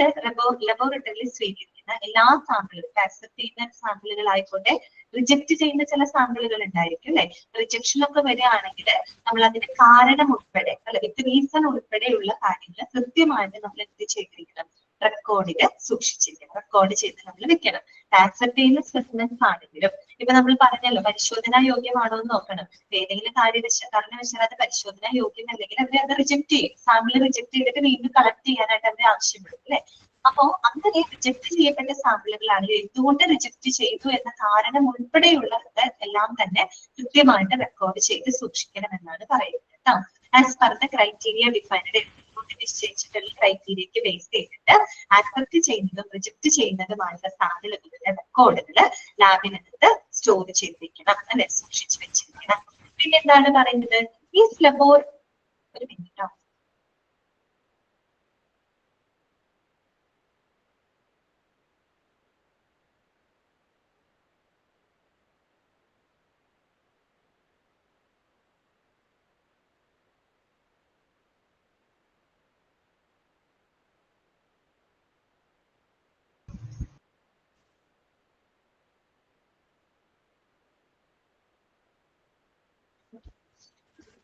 ലബോറട്ടറിയിൽ സ്വീകരിക്കുന്ന എല്ലാ സാമ്പിളുകളും, ആക്സെപ്റ്റ് ചെയ്യുന്ന സാമ്പിളുകൾ ആയിക്കോട്ടെ, റിജക്ട് ചെയ്യുന്ന ചില സാമ്പിളുകൾ ഉണ്ടായിരിക്കും അല്ലെ. റിജക്ഷൻ ഒക്കെ വരികയാണെങ്കിൽ നമ്മൾ അതിന്റെ കാരണം ഉൾപ്പെടെ അല്ലെ, വിത്ത് റീസൺ ഉൾപ്പെടെയുള്ള കാര്യങ്ങൾ കൃത്യമായിട്ട് നമ്മൾ എന്ത് ചെയ്തിരിക്കണം, റെക്കോർഡില് സൂക്ഷിച്ചിരിക്കണം, റെക്കോർഡ് ചെയ്ത് നമ്മൾ വെക്കണം. ആക്സെപ്റ്റ് ചെയ്യുന്ന സ്പെസിമെൻസ് ആണെങ്കിലും ഇപ്പൊ നമ്മൾ പറഞ്ഞല്ലോ പരിശോധനാ യോഗ്യമാണോ എന്ന് നോക്കണം. ഏതെങ്കിലും കാരണവശാൽ അത് പരിശോധനാ യോഗ്യമല്ലെങ്കിൽ അവർ അത് റിജക്ട് ചെയ്യും. സാമ്പിൾ റിജക്ട് ചെയ്തിട്ട് വീണ്ടും കളക്ട് ചെയ്യാനായിട്ട് അവർ ആവശ്യപ്പെടും അല്ലെ. അപ്പോ അങ്ങനെ റിജക്ട് ചെയ്യപ്പെട്ട സാമ്പിളുകളാണെങ്കിൽ എന്തുകൊണ്ട് റിജക്ട് ചെയ്തു എന്ന കാരണം ഉൾപ്പെടെയുള്ളത് എല്ലാം തന്നെ കൃത്യമായിട്ട് റെക്കോർഡ് ചെയ്ത് സൂക്ഷിക്കണം എന്നാണ് പറയുന്നത് കേട്ടോ. As per the criteria defined, നിശ്ചയിച്ചിട്ടുള്ള ക്രൈറ്റീരിയക്ക് ബേസ് ചെയ്തിട്ട് ആക്സെപ്റ്റ് ചെയ്യുന്നതും റിജക്ട് ചെയ്യുന്നതുമായിട്ടുള്ള സാമ്പിളുകളുടെ റെക്കോർഡുകൾ ലാബിനകത്ത് സ്റ്റോർ ചെയ്തിരിക്കണം അല്ലെ, സൂക്ഷിച്ചു വെച്ചിരിക്കണം. പിന്നെ എന്താണ് പറയുന്നത്, ഈ ഒരു മിനിറ്റ്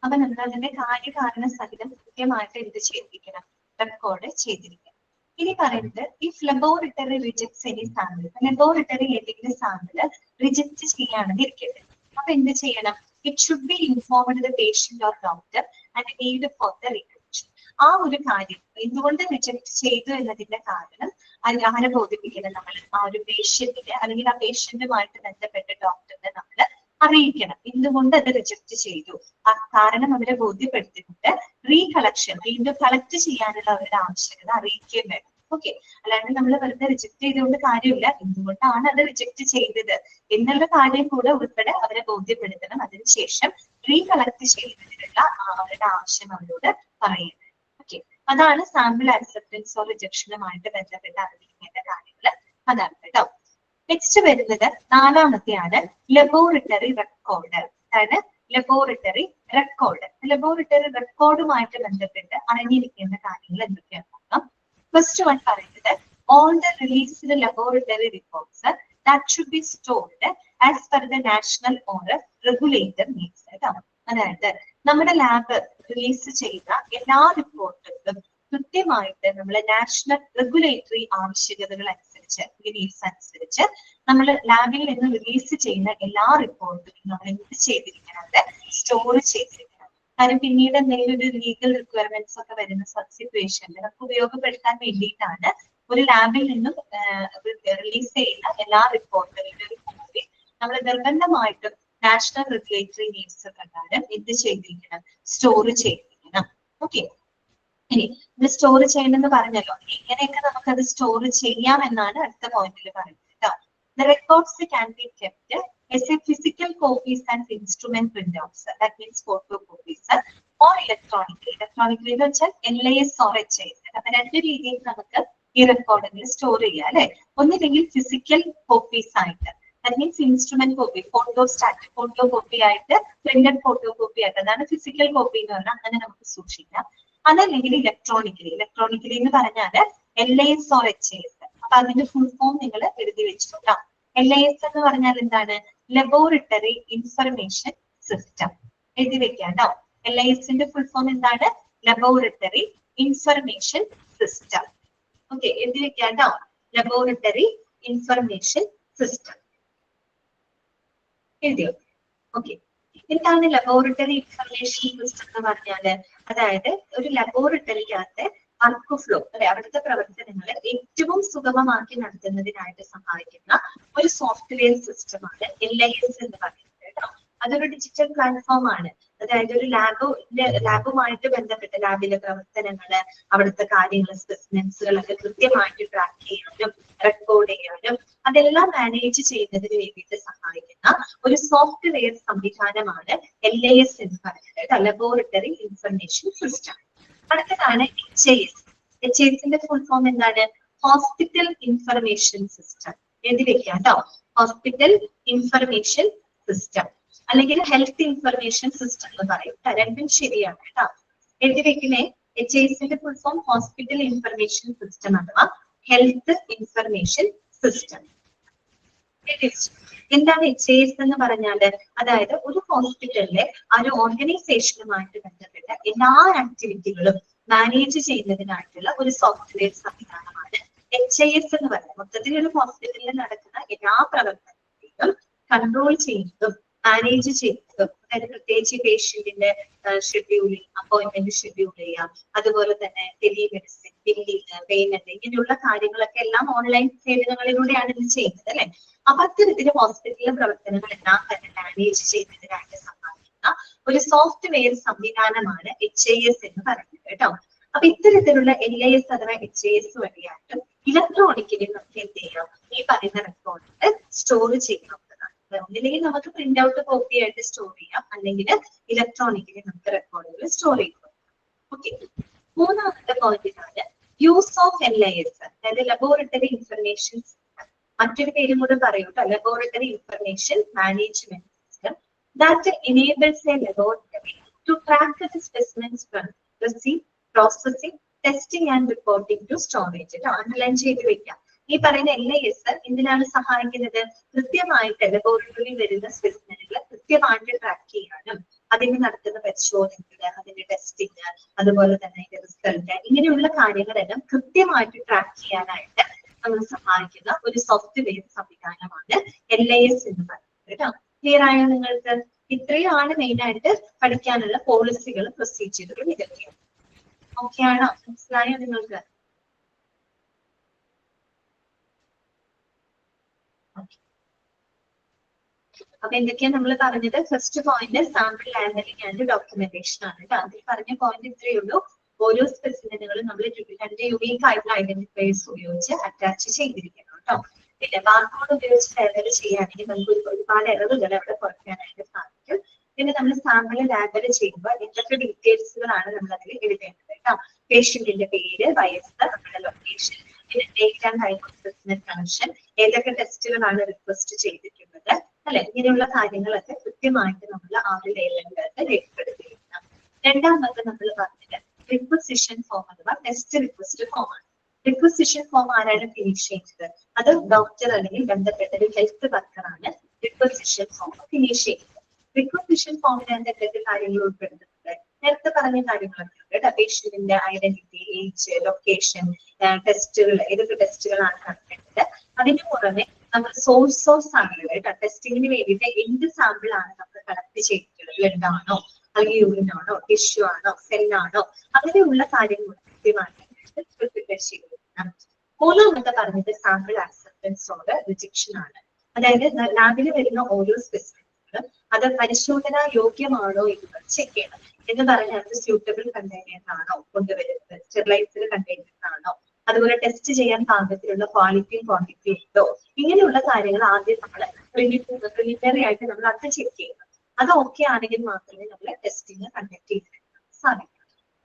അപ്പൊ നമ്മൾ അതിന്റെ കാര്യകാരണ സഹിതം കൃത്യമായിട്ട് എന്ത് ചെയ്തിരിക്കണം, റെക്കോർഡ് ചെയ്തിരിക്കണം. ഇനി പറയുന്നത് if laboratory rejects any sample, laboratory ഏതെങ്കിലും സാമ്പിൾ റിജക്ട് ചെയ്യുകയാണെന്ന് ഇരിക്കട്ടെ, അപ്പൊ എന്ത് ചെയ്യണം, it should be informed the patient or doctor and need for the recollection. ആ ഒരു കാര്യം എന്തുകൊണ്ട് റിജക്ട് ചെയ്തു എന്നതിന്റെ കാരണം ആരെ ബോധിപ്പിക്കണം, നമ്മൾ ആ ഒരു പേഷ്യന്റിനെ അല്ലെങ്കിൽ ആ പേഷ്യന്റുമായിട്ട് ബന്ധപ്പെട്ട ഡോക്ടറിനെ നമ്മൾ അറിയിക്കണം എന്തുകൊണ്ട് അത് റിജക്ട് ചെയ്തു, കാരണം അവരെ ബോധ്യപ്പെടുത്തിയിട്ട് റീകളക്ഷൻ വീണ്ടും കളക്ട് ചെയ്യാനുള്ള അവരുടെ ആവശ്യകത അറിയിക്കുകയും വേണം. ഓക്കെ, അല്ലാണ്ട് നമ്മൾ വെറുതെ റിജക്ട് ചെയ്തുകൊണ്ട് കാര്യമില്ല, എന്തുകൊണ്ടാണ് അത് റിജക്ട് ചെയ്തത് എന്നുള്ള കാര്യം കൂടെ ഉൾപ്പെടെ അവരെ ബോധ്യപ്പെടുത്തണം. അതിനുശേഷം റീകളക്ട് ചെയ്യുന്നതിനുള്ള അവരുടെ ആവശ്യം അവരോട് പറയുന്നത്. ഓക്കെ, അതാണ് സാമ്പിൾ ആക്സെപ്റ്റൻസ് ഓർ റിജക്ഷനുമായിട്ട് ബന്ധപ്പെട്ട് അറിഞ്ഞിരിക്കേണ്ട കാര്യങ്ങൾ. അതാണ് കേട്ടോ. നെക്സ്റ്റ് വരുന്നത് നാലാമത്തെയാണ് ലബോറട്ടറി റെക്കോർഡ്. അതാണ് ലബോറട്ടറി റെക്കോർഡ്. ലബോറട്ടറി റെക്കോർഡുമായിട്ട് ബന്ധപ്പെട്ട് അറിഞ്ഞിരിക്കേണ്ട കാര്യങ്ങൾ എന്തൊക്കെയാണ് നോക്കാം. ഫസ്റ്റ് വൺ പറയുന്നത് all the released laboratory reports that should be stored as per the national or regulator needs. അതായത് നമ്മുടെ ലാബ് റിലീസ് ചെയ്ത എല്ലാ റിപ്പോർട്ടുകളും കൃത്യമായിട്ട് നമ്മളെ നാഷണൽ റെഗുലേറ്ററി ആവശ്യകതകൾ അനുസരിച്ച് നീഡ്സ് അനുസരിച്ച് നമ്മൾ ലാബിൽ നിന്ന് റിലീസ് ചെയ്യുന്ന എല്ലാ റിപ്പോർട്ടുകളും നമ്മൾ എന്ത് ചെയ്തിരിക്കണം, സ്റ്റോർ ചെയ്തിരിക്കണം. കാരണം പിന്നീട് എന്തെങ്കിലും ഒരു ലീഗൽ റിക്വയർമെന്റ്സ് ഒക്കെ വരുന്ന സിറ്റുവേഷനിൽ നമുക്ക് ഉപയോഗപ്പെടുത്താൻ വേണ്ടിയിട്ടാണ് ഒരു ലാബിൽ നിന്നും റിലീസ് ചെയ്യുന്ന എല്ലാ റിപ്പോർട്ടുകളുടെ ഒരു കോപ്പി നമ്മൾ നിർബന്ധമായിട്ടും നാഷണൽ റെഗുലേറ്ററി നീഡ്സ് പ്രകാരം എന്ത് ചെയ്തിരിക്കണം, സ്റ്റോർ ചെയ്തിരിക്കണം. ഓക്കെ, ഇനി ഇത് സ്റ്റോർ ചെയ്യണമെന്ന് പറഞ്ഞല്ലോ, എങ്ങനെയൊക്കെ നമുക്കത് സ്റ്റോർ ചെയ്യാം എന്നാണ് അടുത്ത പോയിന്റിൽ പറയുന്നത് കേട്ടോ. The records can be kept as a physical copies and instrument printouts, that means photocopies, or electronically. Electronically എന്ന് വെച്ചാൽ LIS or HIS. അപ്പൊ രണ്ട് രീതിയിൽ നമുക്ക് ഈ റെക്കോർഡുകൾ സ്റ്റോർ ചെയ്യാം അല്ലെ. ഒന്നില്ലെങ്കിൽ ഫിസിക്കൽ കോപ്പീസ് ആയിട്ട്, that means instrument copy, photo copy ആയിട്ട്, പ്രിന്റഡ് ഫോട്ടോ കോപ്പി ആയിട്ട്, അതാണ് ഫിസിക്കൽ കോപ്പി എന്ന് പറഞ്ഞാൽ അങ്ങനെ നമുക്ക് സൂക്ഷിക്കാം. അതല്ലെങ്കിൽ ഇലക്ട്രോണിക്കലി എന്ന് പറഞ്ഞാല് LIS or HIS. അപ്പൊ അതിന്റെ ഫുൾ ഫോം നിങ്ങൾ എഴുതി വെച്ചിട്ടുണ്ടാവും. LIS എന്ന് പറഞ്ഞാൽ എന്താണ്, ലബോറട്ടറി ഇൻഫർമേഷൻ സിസ്റ്റം. എഴുതി വെക്കാം കേട്ടോ. LISന്റെ ഫുൾ ഫോം എന്താണ്, ലബോറട്ടറി ഇൻഫർമേഷൻ സിസ്റ്റം. ഓക്കെ, എഴുതി വെക്കാം കേട്ടോ, ലബോറട്ടറി ഇൻഫർമേഷൻ സിസ്റ്റം എഴുതിയോ? ഓക്കെ, എന്താണ് ലബോറട്ടറി ഇൻഫർമേഷൻ സിസ്റ്റം എന്ന് പറഞ്ഞാല്, അതായത് ഒരു ലബോറട്ടറിക്കകത്ത് വർക്ക് ഫ്ലോ അല്ലെ, അവിടുത്തെ പ്രവർത്തനങ്ങൾ ഏറ്റവും സുഗമമാക്കി നടത്തുന്നതിനായിട്ട് സഹായിക്കുന്ന ഒരു സോഫ്റ്റ്വെയർ സിസ്റ്റമാണ് LIS എന്ന് പറയുന്നത് കേട്ടോ. അതൊരു ഡിജിറ്റൽ പ്ലാറ്റ്ഫോം ആണ്. അതായത് ഒരു ലാബുമായിട്ട് ബന്ധപ്പെട്ട ലാബിലെ പ്രവർത്തനങ്ങള്, അവിടുത്തെ കാര്യങ്ങൾ, സ്പെസിമെൻസുകളൊക്കെ കൃത്യമായിട്ട് ട്രാക്ക് ചെയ്യാനും റെക്കോർഡ് ചെയ്യാനും അതെല്ലാം മാനേജ് ചെയ്യുന്നതിന് വേണ്ടിയിട്ട് സഹായിക്കുന്ന ഒരു സോഫ്റ്റ്വെയർ സംവിധാനമാണ് LIS എന്ന് പറയുന്നത്, ലബോറട്ടറി ഇൻഫർമേഷൻ സിസ്റ്റം. അടുത്തതാണ് HIS. ഫുൾ ഫോം എന്താണ്, ഹോസ്പിറ്റൽ ഇൻഫർമേഷൻ സിസ്റ്റം. എഴുതി വെക്കാം കേട്ടോ, ഹോസ്പിറ്റൽ ഇൻഫർമേഷൻ സിസ്റ്റം അല്ലെങ്കിൽ ഹെൽത്ത് ഇൻഫർമേഷൻ സിസ്റ്റം എന്ന് പറയും. രണ്ടും ശരിയാണ് കേട്ടോ. എഴുതി വെക്കുന്നേ, HISന്റെ full form hospital information system അഥവാ ഹെൽത്ത് ഇൻഫർമേഷൻ സിസ്റ്റം. എന്താണ് HIS എന്ന് പറഞ്ഞാല്, അതായത് ഒരു ഹോസ്പിറ്റലിലെ ആ ഒരു ഓർഗനൈസേഷനുമായിട്ട് ബന്ധപ്പെട്ട എല്ലാ ആക്ടിവിറ്റികളും മാനേജ് ചെയ്യുന്നതിനായിട്ടുള്ള ഒരു സോഫ്റ്റ്വെയർ സംവിധാനമാണ് HIS എന്ന് പറയുന്നത്. മൊത്തത്തിൽ ഒരു ഹോസ്പിറ്റലിൽ നടക്കുന്ന എല്ലാ പ്രവർത്തനങ്ങളെയും കൺട്രോൾ ചെയ്യുന്നതും മാനേജ് ചെയ്യുന്നതും, അതായത് പ്രത്യേകിച്ച് പേഷ്യന്റിന്റെ ഷെഡ്യൂളിംഗ്, അപ്പോയിന്റ്മെന്റ് ഷെഡ്യൂൾ ചെയ്യാം, അതുപോലെ തന്നെ ടെലിമെഡിസിൻ, ബില്ലിംഗ്, പേയ്മെന്റ്, ഇങ്ങനെയുള്ള കാര്യങ്ങളൊക്കെ എല്ലാം ഓൺലൈൻ സേവനങ്ങളിലൂടെയാണ് ഇത് ചെയ്യുന്നത് അല്ലെ. അപ്പൊ അത്തരത്തില് ഹോസ്പിറ്റലിലെ പ്രവർത്തനങ്ങളെല്ലാം തന്നെ മാനേജ് ചെയ്യുന്നതിനായിട്ട് സഹായിക്കുന്ന ഒരു സോഫ്റ്റ്വെയർ സംവിധാനമാണ് HIS എന്ന് പറയുന്നത് കേട്ടോ. അപ്പൊ ഇത്തരത്തിലുള്ള LIS അഥവാ HIS വഴിയായിട്ട് ഇലക്ട്രോണിക്കലി നമുക്ക് എന്ത് ചെയ്യാം, ഈ പറയുന്ന റെക്കോർഡുകൾ സ്റ്റോർ ചെയ്യാവുന്നതാണ്. ഒന്നില്ലെങ്കിൽ നമുക്ക് പ്രിന്റ് ഔട്ട് കോപ്പി ആയിട്ട് സ്റ്റോർ ചെയ്യാം, അല്ലെങ്കിൽ ഇലക്ട്രോണിക്കലി നമുക്ക് റെക്കോർഡുകൾ സ്റ്റോർ ചെയ്യാം. ഓക്കെ, മൂന്നാമത്തെ പോയിന്റ് ഇതാണ് യൂസ് ഓഫ് LIS, അതായത് ലബോറട്ടറി ഇൻഫർമേഷൻ സിസ്റ്റം. മറ്റൊരു പേരും കൂടെ പറയൂ കേട്ടോ, laboratory information management system that enables a laboratory to track the specimens from receive, processing, testing and reporting to storage. Underline ചെയ്ത് വെക്കാം. ഈ പറയുന്ന LIS എന്തിനാണ് സഹായിക്കുന്നത്, കൃത്യമായിട്ട് ലബോറട്ടറിയിൽ വരുന്ന സ്പെസിമെനുകൾ കൃത്യമായിട്ട് ട്രാക്ക് ചെയ്യാനും അതിന് നടത്തുന്ന പരിശോധനകള്, അതിന്റെ ടെസ്റ്റിങ്, അതുപോലെ തന്നെ അതിന്റെ റിസൾട്ട്, ഇങ്ങനെയുള്ള കാര്യങ്ങളെല്ലാം കൃത്യമായിട്ട് ട്രാക്ക് ചെയ്യാനായിട്ട് നമ്മൾ സഹായിക്കുന്ന ഒരു സോഫ്റ്റ്വെയർ സംവിധാനമാണ് LIS എന്ന് പറയുന്നത് കേട്ടോ. ക്ലിയർ ആയോ നിങ്ങൾക്ക്? ഇത്രയാണ് മെയിൻ ആയിട്ട് പഠിക്കാനുള്ള പോളിസികളും പ്രൊസീജിയറുകളും ഇതൊക്കെയാണ്. ഓക്കെ ആണോ? മനസ്സിലായോ നിങ്ങൾക്ക്? അപ്പൊ എന്തൊക്കെയാ നമ്മൾ പറഞ്ഞത്? First point sample handling and documentation ആണ് കേട്ടോ. അതിൽ പറഞ്ഞ പോയിന്റ് ഇത്രയേ ഉള്ളൂ. ഓരോ സ്പെസിമെനുകളും നമ്മൾ രണ്ട് യുണീക്ക് ആയിട്ടുള്ള ഐഡന്റിഫയേഴ്സ് ഉപയോഗിച്ച് അറ്റാച്ച് ചെയ്തിരിക്കണം കേട്ടോ. പിന്നെ ബാർകോഡ് ഉപയോഗിച്ച് ലേബൽ ചെയ്യുകയാണെങ്കിൽ നമുക്ക് ഒരുപാട് എററുകൾ അവിടെ കുറയ്ക്കാനായിട്ട് സാധിക്കും. പിന്നെ നമ്മൾ സാമ്പിൾ ലേബൽ ചെയ്യുമ്പോൾ എന്തൊക്കെ ഡീറ്റെയിൽസുകളാണ് നമ്മൾ അതിൽ എഴുതേണ്ടത് കേട്ടോ. പേഷ്യന്റിന്റെ പേര്, വയസ്സ്, നമ്മുടെ ലൊക്കേഷൻ, പിന്നെ date and time of specimen collection, ഏതൊക്കെ ടെസ്റ്റുകളാണ് റിക്വസ്റ്റ് ചെയ്തിട്ടുള്ളത്, അല്ലെ, ഇങ്ങനെയുള്ള കാര്യങ്ങളൊക്കെ കൃത്യമായിട്ട് നമ്മൾ ആ ഒരു ലേബലിനകത്ത് രേഖപ്പെടുത്തിയിരിക്കണം. രണ്ടാമത് നമ്മൾ പറഞ്ഞത് റിക്വസിഷൻ ഫോം അഥവാ ടെസ്റ്റ് റിക്വസ്റ്റ് ഫോം ആണ്. റിക്വസിഷൻ ഫോം ആരാണ് ഫിനിഷ് ചെയ്യുന്നത്? അത് ഡോക്ടർ അല്ലെങ്കിൽ ബന്ധപ്പെട്ട ഒരു ഹെൽത്ത് വർക്കറാണ് റിക്വസിഷൻ ഫോം ഫിനിഷ് ചെയ്യുന്നത്. റിക്വസിഷൻ ഫോമിനകത്ത് എന്തൊക്കെ കാര്യങ്ങൾ ഉൾപ്പെടുത്തുന്നത്? നേരത്തെ പറഞ്ഞ കാര്യങ്ങളൊക്കെ ഉണ്ട്. പേഷ്യന്റിന്റെ ഐഡന്റിറ്റി, ഏജ്, ലൊക്കേഷൻ, ടെസ്റ്റുകൾ, ഏതൊക്കെ ടെസ്റ്റുകളാണ് നടത്തേണ്ടത്. അതിന് പുറമെ നമ്മൾ സോഴ്സ് ഓഫ് സാമ്പിളുകൾ കേട്ടോ, ടെസ്റ്റിങ്ങിന് വേണ്ടിയിട്ട് എന്ത് സാമ്പിൾ ആണ് നമ്മൾ കളക്ട് ചെയ്തിട്ടുള്ളത്? ബ്ലഡ് ആണോ, അല്ലെങ്കിൽ യൂറിൻ ആണോ, ടിഷ്യൂ ആണോ, സെല്ലാണോ, അങ്ങനെയുള്ള കാര്യങ്ങൾ കൃത്യമായിട്ട് പ്രിപ്പയർ ചെയ്തിരിക്കണം. മൂന്നാമത്തെ പറഞ്ഞത് സാമ്പിൾ ആക്സെപ്റ്റൻസ് ഓർ റിജക്ഷൻ ആണ്. അതായത് ലാബിൽ വരുന്ന ഓരോ സ്പെസിമെനുകളും അത് പരിശോധനാ യോഗ്യമാണോ എന്ന് ചെക്ക് ചെയ്യണം. എന്ന് പറഞ്ഞാൽ അത് സ്യൂട്ടബിൾ കണ്ടെയ്നേഴ്സ് ആണോ കൊണ്ടുവരുന്നത്, സ്റ്റെറിലൈസ്ഡ് കണ്ടെയ്നേഴ്സ് ആണോ, അതുപോലെ ടെസ്റ്റ് ചെയ്യാൻ പാകത്തിലുള്ള ക്വാളിറ്റിയും ക്വാണ്ടിറ്റിയും ഉണ്ടോ, ഇങ്ങനെയുള്ള കാര്യങ്ങൾ ആദ്യം നമ്മൾ പ്രിലിമിനറി ആയിട്ട് നമ്മൾ അത് ചെക്ക് ചെയ്യണം. അത് ഓക്കെ ആണെങ്കിൽ മാത്രമേ നമ്മൾ ടെസ്റ്റിംഗ് കണ്ടക്ട് ചെയ്യാൻ സാധിക്കൂ.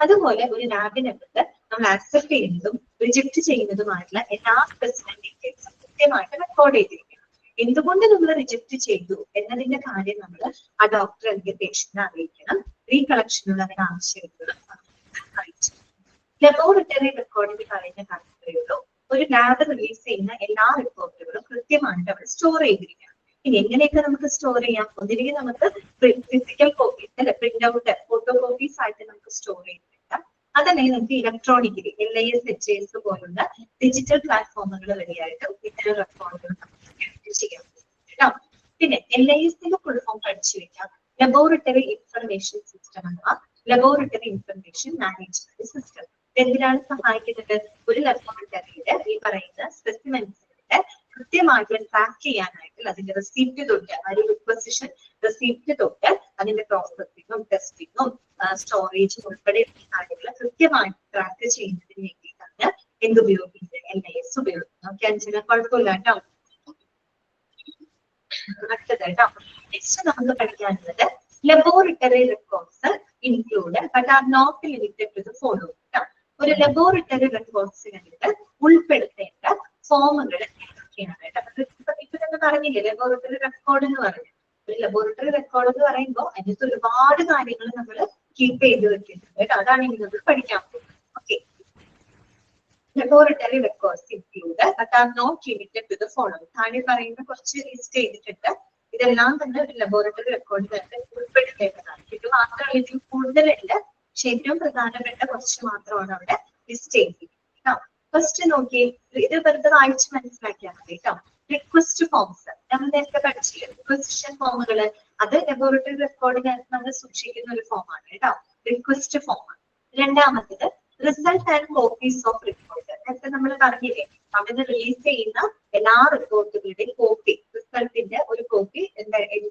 അതുപോലെ ഒരു ലാബിനകത്ത് നമ്മൾ ആക്സെപ്റ്റ് ചെയ്യുന്നതും റിജക്ട് ചെയ്യുന്നതുമായിട്ടുള്ള എല്ലാ സ്പെസിമെൻ ഡീറ്റെയിൽസും കൃത്യമായിട്ട് റെക്കോർഡ് ചെയ്തിരിക്കണം. എന്തുകൊണ്ട് നമ്മൾ റിജക്ട് ചെയ്തു എന്നതിന്റെ കാര്യം നമ്മൾ ആ ഡോക്ടർ അല്ലെങ്കിൽ പേഷ്യന്റിനെ അറിയിക്കണം. റീകളക്ഷനുള്ള അതിന് ആവശ്യമുള്ള അറിയിച്ചു. ലബോറട്ടറി റെക്കോർഡിന് പറയുന്ന കാര്യത്തിലേ ഒരു ലാബ് റിലീസ് ചെയ്യുന്ന എല്ലാ റിപ്പോർട്ടുകളും കൃത്യമായിട്ട് അവിടെ സ്റ്റോർ ചെയ്തിരിക്കണം. ഇനി എങ്ങനെയൊക്കെ നമുക്ക് സ്റ്റോർ ചെയ്യാം? ഒന്നില്ലെങ്കിൽ നമുക്ക് ഫിസിക്കൽ കോപ്പീസ് അല്ലെ, പ്രിന്റ് ഔട്ട്, ഫോട്ടോ കോപ്പീസ് ആയിട്ട് നമുക്ക് സ്റ്റോർ ചെയ്തിരിക്കാം. അതല്ലെങ്കിൽ നമുക്ക് ഇലക്ട്രോണിക്കലി LIS, HIS പോലുള്ള ഡിജിറ്റൽ പ്ലാറ്റ്ഫോമുകൾ വഴിയായിട്ട് ഇത്തരം റെക്കോർഡുകൾ നമുക്ക് ചെയ്യാൻ പറ്റും. പിന്നെ LIS-ന്റെ ഫുൾ ഫോം പഠിച്ചു വെക്കാം. ലബോറട്ടറി ഇൻഫർമേഷൻ സിസ്റ്റം അഥവാ ലബോറട്ടറി ഇൻഫർമേഷൻ മാനേജ്മെന്റ് സിസ്റ്റം. എന്തിനാണ് സഹായിക്കുന്നത്? ഒരു ലബോറട്ടറിയുടെ ഈ പറയുന്ന സ്പെസിമെൻസിന്റെ കൃത്യമായിട്ട് ട്രാക്ക് ചെയ്യാനായിട്ട് അതിന്റെ റെസിപ്റ്റ് തൊട്ട്, ഒരു റിക്വസിഷൻ റെസിപ്റ്റ് തൊട്ട് അതിന്റെ പ്രോസസ്സിങ്ങും ടെസ്റ്റിങ്ങും സ്റ്റോറേജും ഉൾപ്പെടെ കാര്യങ്ങൾ കൃത്യമായിട്ട് ട്രാക്ക് ചെയ്യുന്നതിന് വേണ്ടിയിട്ടാണ് എന്തുപയോഗിക്കുന്നത്? LIS ഉപയോഗിക്കുന്നത്. ഓക്കെ, അഞ്ചിന് കുഴപ്പമില്ല കേട്ടോ. അടുത്തത് കേട്ടോ, നെക്സ്റ്റ് നമുക്ക് പഠിക്കാനുള്ളത് laboratory records include but are not limited to the following. ഒരു ലബോറട്ടറി റെക്കോർഡ്സിനായിട്ട് ഉൾപ്പെടുത്തേണ്ട ഫോമുകൾ എന്തൊക്കെയാണ് കേട്ടോ? ഇപ്പൊ തന്നെ പറഞ്ഞില്ലേ ലബോറട്ടറി റെക്കോർഡ് എന്ന് പറഞ്ഞു. ഒരു ലബോറട്ടറി റെക്കോർഡ് എന്ന് പറയുമ്പോൾ അതിനകത്ത് ഒരുപാട് കാര്യങ്ങൾ നമ്മൾ കീപ്പ് ചെയ്ത് വെക്കുന്നുണ്ട് കേട്ടോ. അതാണ് ഇനി നമ്മൾ പഠിക്കാൻ പോകുന്നത്. Okay, laboratory records include but are not limited to the following. താഴെ പറയുന്ന കുറച്ച് ലിസ്റ്റ് ചെയ്തിട്ടുണ്ട്. ഇതെല്ലാം തന്നെ ഒരു ലബോറട്ടറി റെക്കോർഡിനകത്ത് ഉൾപ്പെടുത്തേണ്ടതാണ്. ഇത് മാത്രമല്ല, ഇതിൽ കൂടുതലുണ്ട്. പക്ഷെ ഏറ്റവും പ്രധാനപ്പെട്ട കുറച്ച് മാത്രമാണ് അവിടെ ലിസ്റ്റ് ചെയ്തിരിക്കുന്നത്. ഫസ്റ്റ് നോക്കി, ഇത് വെറുതെ വായിച്ച് മനസ്സിലാക്കിയാൽ മതി കേട്ടോ. റിക്വസ്റ്റ് ഫോംസ് നമ്മൾ നേരത്തെ പഠിച്ചില്ല. റിക്വസിഷൻ ഫോമുകള് അത് ലബോറട്ടറി റെക്കോർഡിനകത്ത് നമ്മൾ സൂക്ഷിക്കുന്ന ഒരു ഫോമാണ് കേട്ടോ, റിക്വസ്റ്റ് ഫോം. രണ്ടാമത്തേത് result and copies of report. നേരത്തെ നമ്മൾ പറഞ്ഞില്ലേ, അവിടെ റിലീസ് ചെയ്യുന്ന എല്ലാ റിപ്പോർട്ടുകളുടെയും കോപ്പി, റിസൾട്ടിന്റെ ഒരു കോപ്പി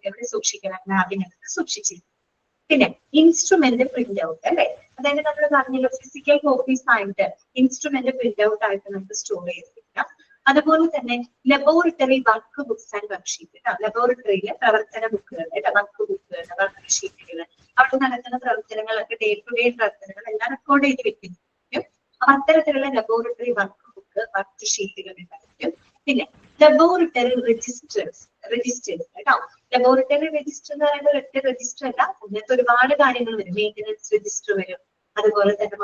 എവിടെ സൂക്ഷിക്കണം? ലാബിനകത്ത് സൂക്ഷിച്ചിരിക്കും. പിന്നെ ഇൻസ്ട്രുമെന്റ് പ്രിന്റ് ഔട്ട് അല്ലെ, അതായത് നമ്മൾ പറഞ്ഞല്ലോ ഫിസിക്കൽ കോപ്പീസ് ആയിട്ട് ഇൻസ്ട്രുമെന്റ് പ്രിന്റ് ഔട്ട് ആയിട്ട് നമുക്ക് സ്റ്റോർ ചെയ്തിരിക്കാം. അതുപോലെ തന്നെ laboratory work books and work sheet. ലബോറട്ടറിയിലെ പ്രവർത്തന ബുക്കുകൾ, വർക്ക് ബുക്കുകൾ, വർക്ക് ഷീറ്റുകൾ, അവിടെ നടക്കുന്ന പ്രവർത്തനങ്ങളൊക്കെ ഡേ ടു ഡേ പ്രവർത്തനങ്ങൾ എല്ലാം റെക്കോർഡ് ചെയ്ത് വെക്കുന്നു. അപ്പൊ അത്തരത്തിലുള്ള ലബോറട്ടറി വർക്ക് ബുക്ക്, വർക്ക് ഷീറ്റുകൾ ഉണ്ടായിരിക്കും. പിന്നെ ലബോറട്ടറി രജിസ്റ്റേഴ്സ് കേട്ടോ. ലബോറട്ടറി രജിസ്റ്റർ എന്ന് പറയുന്നത് ഒറ്റ രജിസ്റ്റർ അല്ല, അതിനകത്ത് ഒരുപാട് കാര്യങ്ങൾ വരും. മെയിൻ്റനൻസ് രജിസ്റ്റർ വരും, അതുപോലെ തന്നെ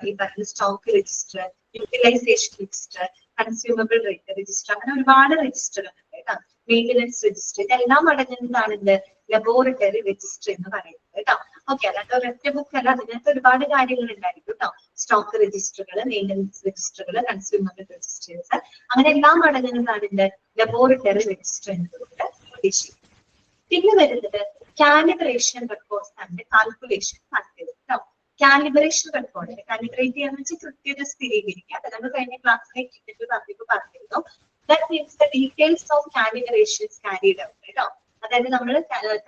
ഈ പറയുന്ന stock register, utilisation register, consumable register, അങ്ങനെ ഒരുപാട് രജിസ്റ്ററുകൾ ഉണ്ട് കേട്ടോ. മെയിൻ്റനൻസ് രജിസ്റ്റർ, ഇതെല്ലാം അടങ്ങുന്നതാണ് ഇത് ലബോറട്ടറി രജിസ്റ്റർ എന്ന് പറയുന്നത് കേട്ടോ. ഓക്കെ, അല്ലാതെ ഒരൊറ്റ ബുക്ക് അല്ല, അതിനകത്ത് ഒരുപാട് കാര്യങ്ങൾ ഉണ്ടായിരിക്കും കേട്ടോ. സ്റ്റോക്ക് രജിസ്റ്ററുകൾ, മെയിൻ്റനൻസ് രജിസ്റ്ററുകൾ, കൺസ്യൂമബിൾ രജിസ്റ്റേഴ്സ്, അങ്ങനെ എല്ലാം അടങ്ങുന്നതാണ് ഇത് ലബോറട്ടറി രജിസ്റ്റർ എന്നതുകൊണ്ട് ഉദ്ദേശിക്കുന്നത്. പിന്നെ വരുന്നത് കാലിബ്രേഷൻ റെക്കോർഡ്സ് ആൻഡ് കാൽക്കുലേഷൻ കേട്ടോ. കാലിബ്രേഷൻ റെക്കോർഡ്, കാലിബ്രേറ്റ് ചെയ്യാന്ന് വെച്ചാൽ കൃത്യത സ്ഥിരീകരിക്കുക. അത് നമ്മൾ കഴിഞ്ഞ ക്ലാസ്സിലേക്ക് പറഞ്ഞിരുന്നു. That means the details of calibrations carried out കേട്ടോ. അതായത് നമ്മൾ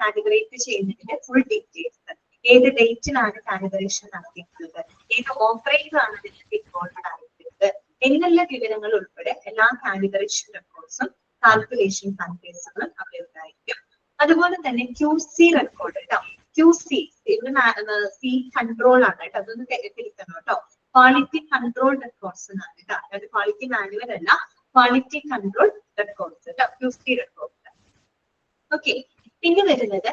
കാറ്റഗറൈസ് ചെയ്യുന്നതിന്റെ ഫുൾ ഡീറ്റെയിൽസ്, ഏത് ഡേറ്റിലാണ് കാറ്റഗറൈസേഷൻ നടത്തിയിട്ടുള്ളത്, ഏത് ഓപ്പറേറ്ററാണ് ഇതിന്റെ ഇൻവോൾവഡ് ആയിട്ടുള്ളത് എന്നുള്ള വിവരങ്ങൾ ഉൾപ്പെടെ എല്ലാ കാറ്റഗറൈസേഷൻ റെക്കോർഡ്സും കാൽക്കുലേഷൻ ഫാക്ടേഴ്സുകളും അവിടെ ഉണ്ടായിരിക്കും. അതുപോലെ തന്നെ QC റെക്കോർഡ് കേട്ടോ. QC സി കൺട്രോൾ ആണ് കേട്ടോ, അതൊന്ന് തിരിക്കണം കേട്ടോ. ക്വാളിറ്റി കൺട്രോൾ റെക്കോർഡ്സ് എന്നാണ് കേട്ടോ, അതായത് ക്വാളിറ്റി മാനുവൽ അല്ല, ക്വാളിറ്റി കൺട്രോൾ റെക്കോർഡ്സ് കേട്ടോ, QC റെക്കോർഡ്. ഓക്കെ, പിന്നെ വരുന്നത്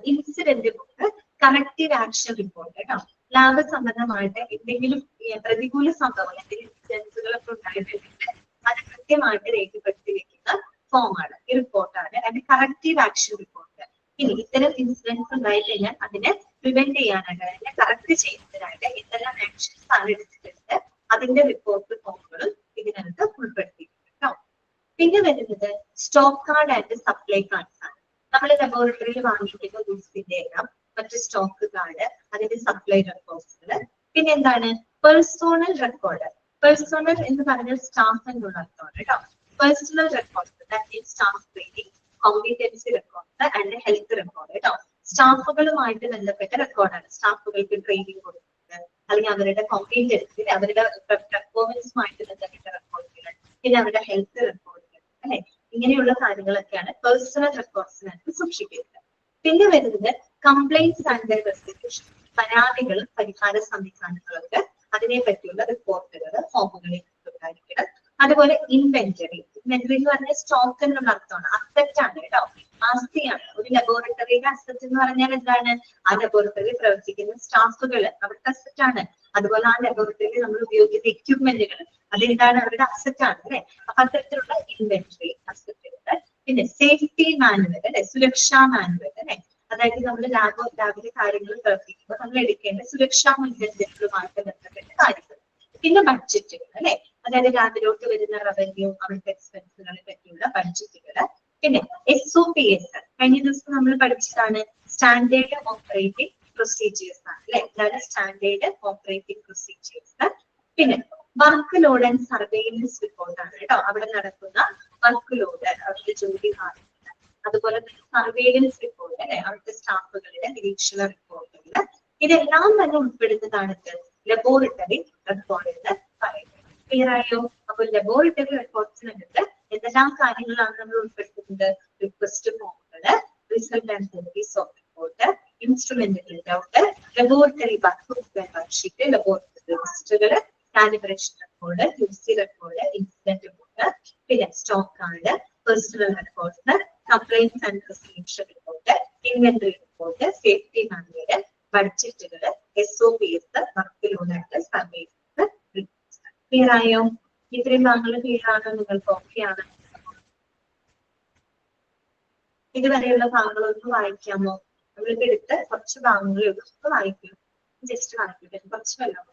incident book, corrective action report കേട്ടോ. ലാബ് സംബന്ധമായിട്ട് എന്തെങ്കിലും പ്രതികൂല സംഭവങ്ങൾ, എന്തെങ്കിലും ഇൻസിഡൻസുകളൊക്കെ ഉണ്ടായിട്ടുണ്ടെങ്കിൽ അത് കൃത്യമായിട്ട് രേഖപ്പെടുത്തി വെക്കുന്ന ഫോമാണ്, ഈ റിപ്പോർട്ടാണ്. അതിന്റെ കറക്റ്റീവ് ആക്ഷൻ റിപ്പോർട്ട്. ഇനി ഇത്തരം ഇൻസിഡൻസ് ഉണ്ടായി കഴിഞ്ഞാൽ അതിനെ പ്രിവെന്റ് ചെയ്യാനായിട്ട്, അതിനെ കറക്റ്റ് ചെയ്യുന്നതിനായിട്ട് എന്തെല്ലാം ആക്ഷൻസ് ആണ് എടുത്തിട്ടുണ്ട് അതിന്റെ റിപ്പോർട്ട് ഫോമുകളും ഇതിനകത്ത് ഉൾപ്പെടുത്തിയിട്ടുണ്ട് കേട്ടോ. പിന്നെ വരുന്നത് stock card and supply cards ആണ്. നമ്മൾ ലബോറട്ടറിയിൽ വാങ്ങിക്കുന്ന ഗുഡ്സിന്റെ എല്ലാം മറ്റ് സ്റ്റോക്ക് കാർഡ്, അതിന്റെ സപ്ലൈ റെക്കോർഡ്സുകൾ. പിന്നെ എന്താണ് പേഴ്സണൽ റെക്കോർഡ്. പേഴ്സണൽ എന്ന് പറഞ്ഞാൽ സ്റ്റാഫ് എന്നുള്ള അർത്ഥമാണ് കേട്ടോ. Personal records, that means staff training, competency record and health record കേട്ടോ. സ്റ്റാഫുകളുമായിട്ട് ബന്ധപ്പെട്ട റെക്കോർഡാണ്. സ്റ്റാഫുകൾക്ക് ട്രെയിനിങ് കൊടുക്കുന്നത്, അല്ലെങ്കിൽ അവരുടെ കോമ്പീറ്റൻസി, അവരുടെ പെർഫോമൻസുമായിട്ട് ബന്ധപ്പെട്ട റെക്കോർഡുകൾ, പിന്നെ അവരുടെ ഹെൽത്ത് റെക്കോർഡുകൾ അല്ലെ, ഇങ്ങനെയുള്ള കാര്യങ്ങളൊക്കെയാണ് പേഴ്സണൽ റെക്കോർഡ്സിനകത്ത് സൂക്ഷിക്കുന്നത്. പിന്നെ വരുന്നത് കംപ്ലൈന്റ്സ് ആൻഡ് റെസൊല്യൂഷൻ, പരാതികളും പരിഹാര സംവിധാനങ്ങളൊക്കെ അതിനെ പറ്റിയുള്ള റിപ്പോർട്ടുകൾ ഫോമുകളിൽ ഉണ്ടായിരിക്കണം. അതുപോലെ ഇൻവെന്ററി. ഇൻവെന്ററി എന്ന് പറഞ്ഞാൽ സ്റ്റോക്ക് എന്നുള്ള അർത്ഥമാണ്, അസറ്റ് ആണ് കേട്ടോ, ആസ്തിയാണ്. ഒരു ലബോറട്ടറിയുടെ അസറ്റ് എന്ന് പറഞ്ഞാൽ എന്താണ്, ആ ലബോറട്ടറിയിൽ പ്രവർത്തിക്കുന്ന സ്റ്റാഫുകൾ അവിടുത്തെ അസറ്റ് ആണ്. അതുപോലെ ആ ലബോറട്ടറിയിൽ നമ്മൾ ഉപയോഗിക്കുന്ന എക്യുപ്മെന്റുകൾ അതെന്താണ്, അവരുടെ അസറ്റ് ആണ് അല്ലെ. അപ്പൊ അത്തരത്തിലുള്ള ഇൻവെന്ററി അസറ്റുകൾ. പിന്നെ സേഫ്റ്റി മാനുവൽ അല്ലെ, സുരക്ഷാ മാനുവൽ അല്ലെ, അതായത് നമ്മൾ ലാബിലെ കാര്യങ്ങൾ പ്രവർത്തിക്കുമ്പോൾ നമ്മൾ എടുക്കേണ്ട സുരക്ഷാ മുൻകരുതലുകളുമായിട്ട് ബന്ധപ്പെട്ട കാര്യങ്ങൾ. പിന്നെ ബഡ്ജറ്റുകൾ അല്ലെ, അതായത് ലാബിലോട്ട് വരുന്ന റവന്യൂ, അവിടുത്തെ എക്സ്പെൻസുകളെ പറ്റിയുള്ള ബഡ്ജറ്റുകൾ. പിന്നെ SOPs, കഴിഞ്ഞ ദിവസം നമ്മൾ പഠിച്ചതാണ്, സ്റ്റാൻഡേർഡ് ഓപ്പറേറ്റിംഗ് പ്രൊസീജിയേഴ്സ് ആണ് അല്ലെ, അതായത് സ്റ്റാൻഡേർഡ് ഓപ്പറേറ്റിംഗ് പ്രൊസീജിയേഴ്സ്. പിന്നെ വർക്ക് ലോഡ് ആൻഡ് സർവെയിലൻസ് റിപ്പോർട്ടാണ് കേട്ടോ, അവിടെ നടക്കുന്ന വർക്ക് ലോഡ്, അവരുടെ ജോലി കാര്യങ്ങൾ. അതുപോലെ തന്നെ സർവെയിലൻസ് റിപ്പോർട്ട് അല്ലെ, അവിടുത്തെ സ്റ്റാഫുകളുടെ നിരീക്ഷണ റിപ്പോർട്ടുകൾ. ഇതെല്ലാം തന്നെ ഉൾപ്പെടുന്നതാണ് ലബോറട്ടറി റെക്കോർഡ് എന്ന് പറയുന്നത്. ക്ലിയർ ആയോ? അപ്പൊ ലബോറട്ടറി റെക്കോർഡ്സിനകത്ത് എന്തെല്ലാം കാര്യങ്ങളാണ് നമ്മൾ ഉൾപ്പെടുത്തുന്നത്? റിക്വസ്റ്റ് ഫോമുകള്, result and service of report, instrument printout, laboratory worksheet, laboratory രജിസ്റ്ററുകള്, calibration record, QC record, incident book, പിന്നെ stock card, personnel records, complaints and resolution report, inventory report, safety manual, ബഡ്ജറ്റുകള്, SOPs, work load, service. Clear ആയോ? ഇത്രയും ഭാഗങ്ങൾ ക്ലിയർ ആണോ? നിങ്ങൾക്ക് ഓക്കെ ആണ്? ഇതുവരെയുള്ള ഭാഗങ്ങളൊന്ന് വായിക്കാമോ? നമ്മളിത് എടുത്ത് കുറച്ച് ഭാഗങ്ങളെ ഒന്ന് വായിക്കും, ജസ്റ്റ് വായിക്കട്ടെ, കുറച്ച് വെള്ളം.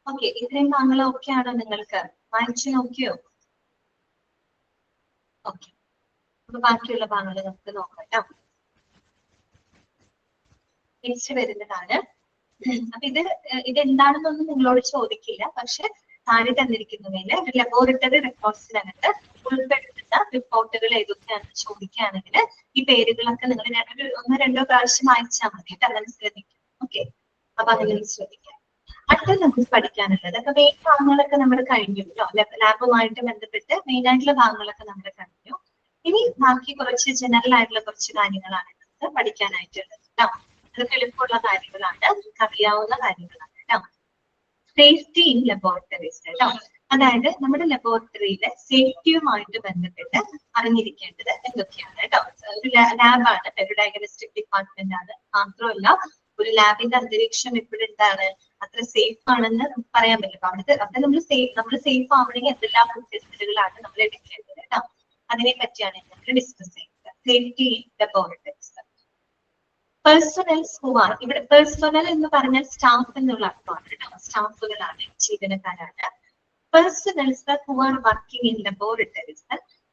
ഓക്കെ, ഇത്രയും ഭാഗങ്ങൾ ഓക്കെ ആണോ നിങ്ങൾക്ക്? വായിച്ചു നോക്കിയോ? ഓക്കെ, അപ്പൊ ബാക്കിയുള്ള ഭാഗങ്ങൾ നമുക്ക് നോക്കാം കേട്ടോ. നെക്സ്റ്റ് വരുന്നതാണ്. അപ്പൊ ഇതെന്താണെന്നൊന്നും നിങ്ങളോട് ചോദിക്കില്ല, പക്ഷെ താഴെ തന്നിരിക്കുന്നതില് ലബോറട്ടറി റെക്കോർഡ്സിനകത്ത് ഉൾപ്പെടുത്തുന്ന റിപ്പോർട്ടുകൾ ഏതൊക്കെയാണെന്ന് ചോദിക്കുകയാണെങ്കിൽ ഈ പേരുകളൊക്കെ നിങ്ങൾ ഒന്നോ രണ്ടോ പ്രാവശ്യം വായിച്ചാൽ മതി കേട്ടോ, അങ്ങനെ ശ്രദ്ധിക്കാം. ഓക്കെ, അപ്പൊ അങ്ങനെ ശ്രദ്ധിക്കാം. അടുത്ത നമുക്ക് പഠിക്കാനുള്ളത് അപ്പൊ മെയിൻ ഭാഗങ്ങളൊക്കെ നമ്മൾ കഴിഞ്ഞു കേട്ടോ, ലാബുമായിട്ട് ബന്ധപ്പെട്ട് മെയിൻ ആയിട്ടുള്ള ഭാഗങ്ങളൊക്കെ നമ്മൾ കഴിഞ്ഞു. ഇനി ബാക്കി കുറച്ച് ജനറൽ ആയിട്ടുള്ള കുറച്ച് കാര്യങ്ങളാണ് നമുക്ക് പഠിക്കാനായിട്ടുള്ളത് കേട്ടോ. അതൊക്കെ എളുപ്പമുള്ള കാര്യങ്ങളാണ്, നമുക്ക് അറിയാവുന്ന കാര്യങ്ങളാണ് കേട്ടോ. സേഫ്റ്റി ഇൻ ലബോറട്ടറീസ് കേട്ടോ. അതായത് നമ്മുടെ ലബോറട്ടറിയിലെ സേഫ്റ്റിയുമായിട്ട് ബന്ധപ്പെട്ട് അറിഞ്ഞിരിക്കേണ്ടത് എന്തൊക്കെയാണ് കേട്ടോ. ഒരു ലാബാണ്, ഒരു ഡയഗ്നോസ്റ്റിക് ഡിപ്പാർട്ട്മെന്റ് ആണ്. മാത്രമല്ല ഒരു ലാബിന്റെ അന്തരീക്ഷം എപ്പോഴെന്താണ് അത്ര സേഫ് ആണെന്ന് നമുക്ക് പറയാൻ പറ്റില്ല. അവിടെ നമ്മൾ സേഫ് ആവണമെങ്കിൽ എന്തെല്ലാം പ്രൊസീജിയറുകളാണ് നമ്മൾ എടുക്കേണ്ടത് കേട്ടോ. അതിനെ പറ്റിയാണ് നമ്മൾ ഡിസ്കസ് ചെയ്യുന്നത്. Safety in laboratories. Personnels who are, ഇവിടെ പേഴ്സണൽ എന്ന് പറഞ്ഞാൽ സ്റ്റാഫ് എന്നുള്ള അർത്ഥമാണ് കേട്ടോ. സ്റ്റാഫുകളാണ്, ജീവനക്കാരാണ്. Personnels who are working in laboratories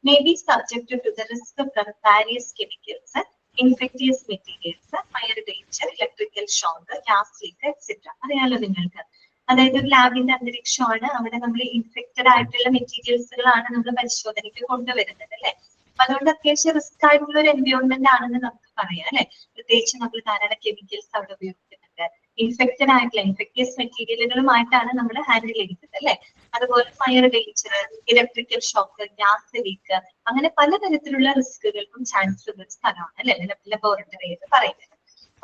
may be subjected to the risk from various chemicals, infectious materials, fire danger, electrical shock, gas leak, etc. അറിയാലോ നിങ്ങൾക്ക്. അതായത് ഒരു ലാബിന്റെ അന്തരീക്ഷമാണ്, അവിടെ നമ്മൾ ഇൻഫെക്റ്റഡ് ആയിട്ടുള്ള മെറ്റീരിയൽസുകളാണ് നമ്മൾ പരിശോധനയ്ക്ക് കൊണ്ടുവരുന്നത് അല്ലെ. അപ്പൊ അതുകൊണ്ട് അത്യാവശ്യം റിസ്ക് ആയിട്ടുള്ള ഒരു എൻവയോൺമെന്റ് ആണെന്ന് നമുക്ക് പറയാം അല്ലെ. പ്രത്യേകിച്ച് നമ്മൾ ധാരാളം കെമിക്കൽസ് അവിടെ ഉപയോഗിക്കുന്നുണ്ട്. ഇൻഫെക്റ്റഡ് ആയിട്ടുള്ള ഇൻഫെക്റ്റിയസ് മെറ്റീരിയലുകളുമായിട്ടാണ് നമ്മൾ ഹാൻഡിൽ ചെയ്യുന്നത് അല്ലെ. അതുപോലെ fire danger, electrical shock, gas leak, അങ്ങനെ പലതരത്തിലുള്ള റിസ്കുകൾക്കും ചാൻസുകൾ സ്ഥലമാണ് അല്ലെ ലബോറട്ടറി എന്ന് പറയുന്നത്.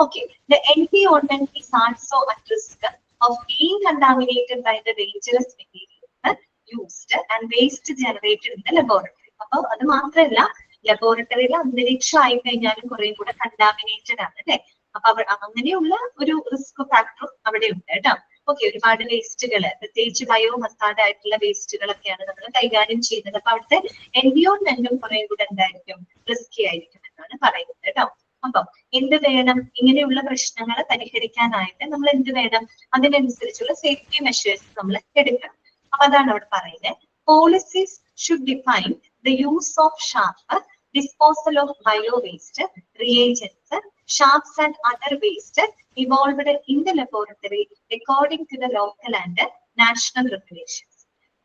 Okay, the environment is also at risk of being contaminated by the dangerous materials used and waste generated in the laboratory. അപ്പൊ അത് മാത്രമല്ല, ലബോറട്ടറിയിൽ അന്തരീക്ഷം ആയി കഴിഞ്ഞാലും കുറെ കൂടെ കണ്ടാമിനേറ്റഡ് ആണ് അല്ലെ. അപ്പൊ അങ്ങനെയുള്ള ഒരു റിസ്ക് ഫാക്ടറും അവിടെ ഉണ്ട് കേട്ടോ. ഓക്കെ, ഒരുപാട് വേസ്റ്റുകൾ, പ്രത്യേകിച്ച് ബയോ ഹസാർഡ് ആയിട്ടുള്ള വേസ്റ്റുകളൊക്കെയാണ് നമ്മൾ കൈകാര്യം ചെയ്യുന്നത്. അപ്പൊ അവിടുത്തെ എൻവയോൺമെന്റും കുറെ കൂടെ എന്തായിരിക്കും, റിസ്കി ആയിരിക്കും എന്നാണ് പറയുന്നത് കേട്ടോ. അപ്പം എന്ത് വേണം, ഇങ്ങനെയുള്ള പ്രശ്നങ്ങൾ പരിഹരിക്കാനായിട്ട് നമ്മൾ എന്ത് വേണം, അതിനനുസരിച്ചുള്ള സേഫ്റ്റി മെഷേഴ്സ് നമ്മൾ എടുക്കണം. അപ്പൊ അതാണ് അവിടെ പറയുന്നത്. Policies should define the use of sharp, disposal of bio waste, reagents, sharps and other waste evolved in the laboratory according to the local and national regulations.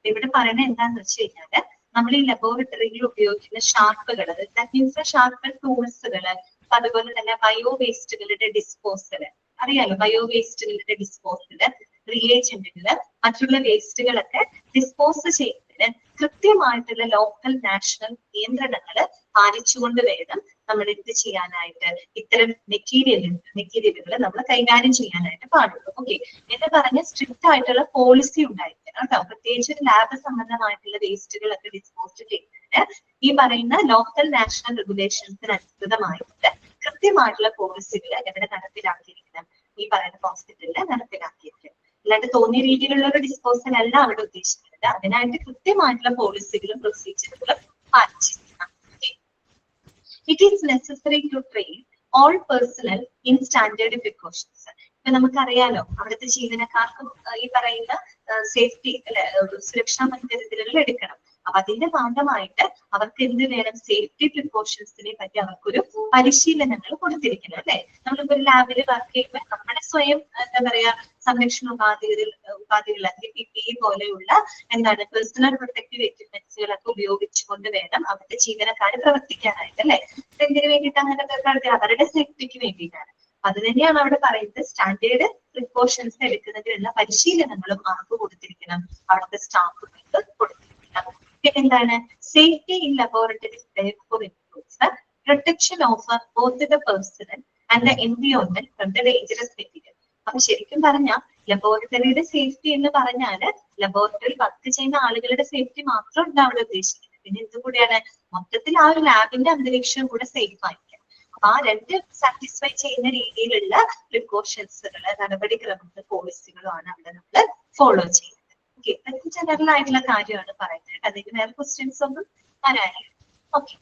ഇവിടെ പറയുന്നത് എന്താന്ന് വെച്ച് കഴിഞ്ഞാല്, നമ്മൾ ഈ ലബോറട്ടറിയിൽ ഉപയോഗിക്കുന്ന ഷാർപ്പുകൾ, ദാറ്റ് മീൻസ് ഷാർപ്പ് ടൂൾസുകൾ, അതുപോലെ തന്നെ ബയോ വേസ്റ്റുകളുടെ ഡിസ്പോസൽ, അറിയാലോ ബയോ വേസ്റ്റുകളുടെ ഡിസ്പോസൽ, റിയേജന്റുകള്, മറ്റുള്ള വേസ്റ്റുകളൊക്കെ ഡിസ്പോസ് ചെയ്യുന്നതിന് കൃത്യമായിട്ടുള്ള ലോക്കൽ നാഷണൽ നിയന്ത്രണങ്ങൾ പാലിച്ചുകൊണ്ട് വേണം നമ്മൾ എന്ത് ചെയ്യാനായിട്ട്, ഇത്തരം മെറ്റീരിയലുകൾ നമ്മൾ കൈകാര്യം ചെയ്യാനായിട്ട് പാടുള്ളൂ. ഓക്കെ, എന്ന് പറഞ്ഞ സ്ട്രിക്റ്റ് ആയിട്ടുള്ള പോളിസി ഉണ്ടായിരിക്കണം കേട്ടോ. പ്രത്യേകിച്ച് ഒരു ലാബ് സംബന്ധമായിട്ടുള്ള വേസ്റ്റുകളൊക്കെ ഡിസ്പോസ് ചെയ്യുന്നതിന് ഈ പറയുന്ന ലോക്കൽ നാഷണൽ റെഗുലേഷൻസിന് അനുസൃതമായിട്ട് കൃത്യമായിട്ടുള്ള പോളിസികൾ എവിടെ നടപ്പിലാക്കിയിരിക്കണം, ഈ പറയുന്ന ഹോസ്പിറ്റലിൽ നടപ്പിലാക്കിയിരിക്കണം. അല്ലാണ്ട് തോന്നിയ രീതിയിലുള്ള ഒരു ഡിസ്പോസൽ അല്ല അവിടെ ഉദ്ദേശിക്കുന്നത്. അതിനായിട്ട് കൃത്യമായിട്ടുള്ള പോളിസികളും പ്രൊസീജിയറുകളും പാലിച്ചിരിക്കണം. It is necessary to train all personnel in standard precautions. ഇപ്പൊ നമുക്കറിയാലോ, അവിടുത്തെ ജീവനക്കാർക്കും ഈ പറയുന്ന സേഫ്റ്റി അല്ലെ, സുരക്ഷാ മുൻകരുതലുകൾ എടുക്കണം. അപ്പൊ അതിന്റെ ഭാഗമായിട്ട് അവർക്ക് എന്ത് വേണം, സേഫ്റ്റി പ്രിക്കോഷൻസിനെ പറ്റി അവർക്കൊരു പരിശീലനങ്ങൾ കൊടുത്തിരിക്കണം അല്ലെ. നമ്മളിപ്പോ ഒരു ലാബിൽ വർക്ക് ചെയ്യുമ്പോൾ നമ്മുടെ സ്വയം എന്താ പറയാ സംരക്ഷണ ഉപാധികൾ അല്ലെങ്കിൽ PPE പോലെയുള്ള എന്താണ് പേഴ്സണൽ പ്രൊട്ടക്റ്റീവ് എക്യുപ്മെന്റ്സുകളൊക്കെ ഉപയോഗിച്ചുകൊണ്ട് വേണം അവിടുത്തെ ജീവനക്കാർ പ്രവർത്തിക്കാനായിട്ട് അല്ലെ. എന്തിനു വേണ്ടിയിട്ടാണ് അവരുടെ സേഫ്റ്റിക്ക് വേണ്ടിയിട്ടാണ്. അത് തന്നെയാണ് അവിടെ പറയുന്നത്. സ്റ്റാൻഡേർഡ് പ്രിക്കോഷൻസ് എടുക്കുന്നതിനുള്ള പരിശീലനങ്ങളും അവർക്ക് കൊടുത്തിരിക്കണം, അവിടുത്തെ സ്റ്റാഫുകൾക്ക് കൊടുത്തിരിക്കണം. പിന്നെ എന്താണ്, safety in laboratories therefore includes the protection of both the personnel and the environment from the dangerous material. അപ്പൊ ശരിക്കും പറഞ്ഞാൽ ലബോറട്ടറിയുടെ സേഫ്റ്റി എന്ന് പറഞ്ഞാല് ലബോറട്ടറി വർക്ക് ചെയ്യുന്ന ആളുകളുടെ സേഫ്റ്റി മാത്രമല്ല അവിടെ ഉദ്ദേശിക്കുന്നത്. പിന്നെ എന്തുകൂടിയാണ്, മൊത്തത്തിൽ ആ ഒരു ലാബിന്റെ അന്തരീക്ഷം കൂടെ സേഫ് ആയിരിക്കും. അപ്പൊ ആ രണ്ട് സാറ്റിസ്ഫൈ ചെയ്യുന്ന രീതിയിലുള്ള പ്രിക്കോഷൻസുകൾ, നടപടിക്രമങ്ങൾ, പോളിസികളുമാണ് അവിടെ നമ്മൾ ഫോളോ ചെയ്യുന്നത്. ഓക്കെ, അതൊക്കെ ജനറൽ ആയിട്ടുള്ള കാര്യമാണ് പറയുന്നത്. അതിന് വേറെ ക്വസ്റ്റ്യൻസ് ഒന്നും വരാനില്ല. ഓക്കെ,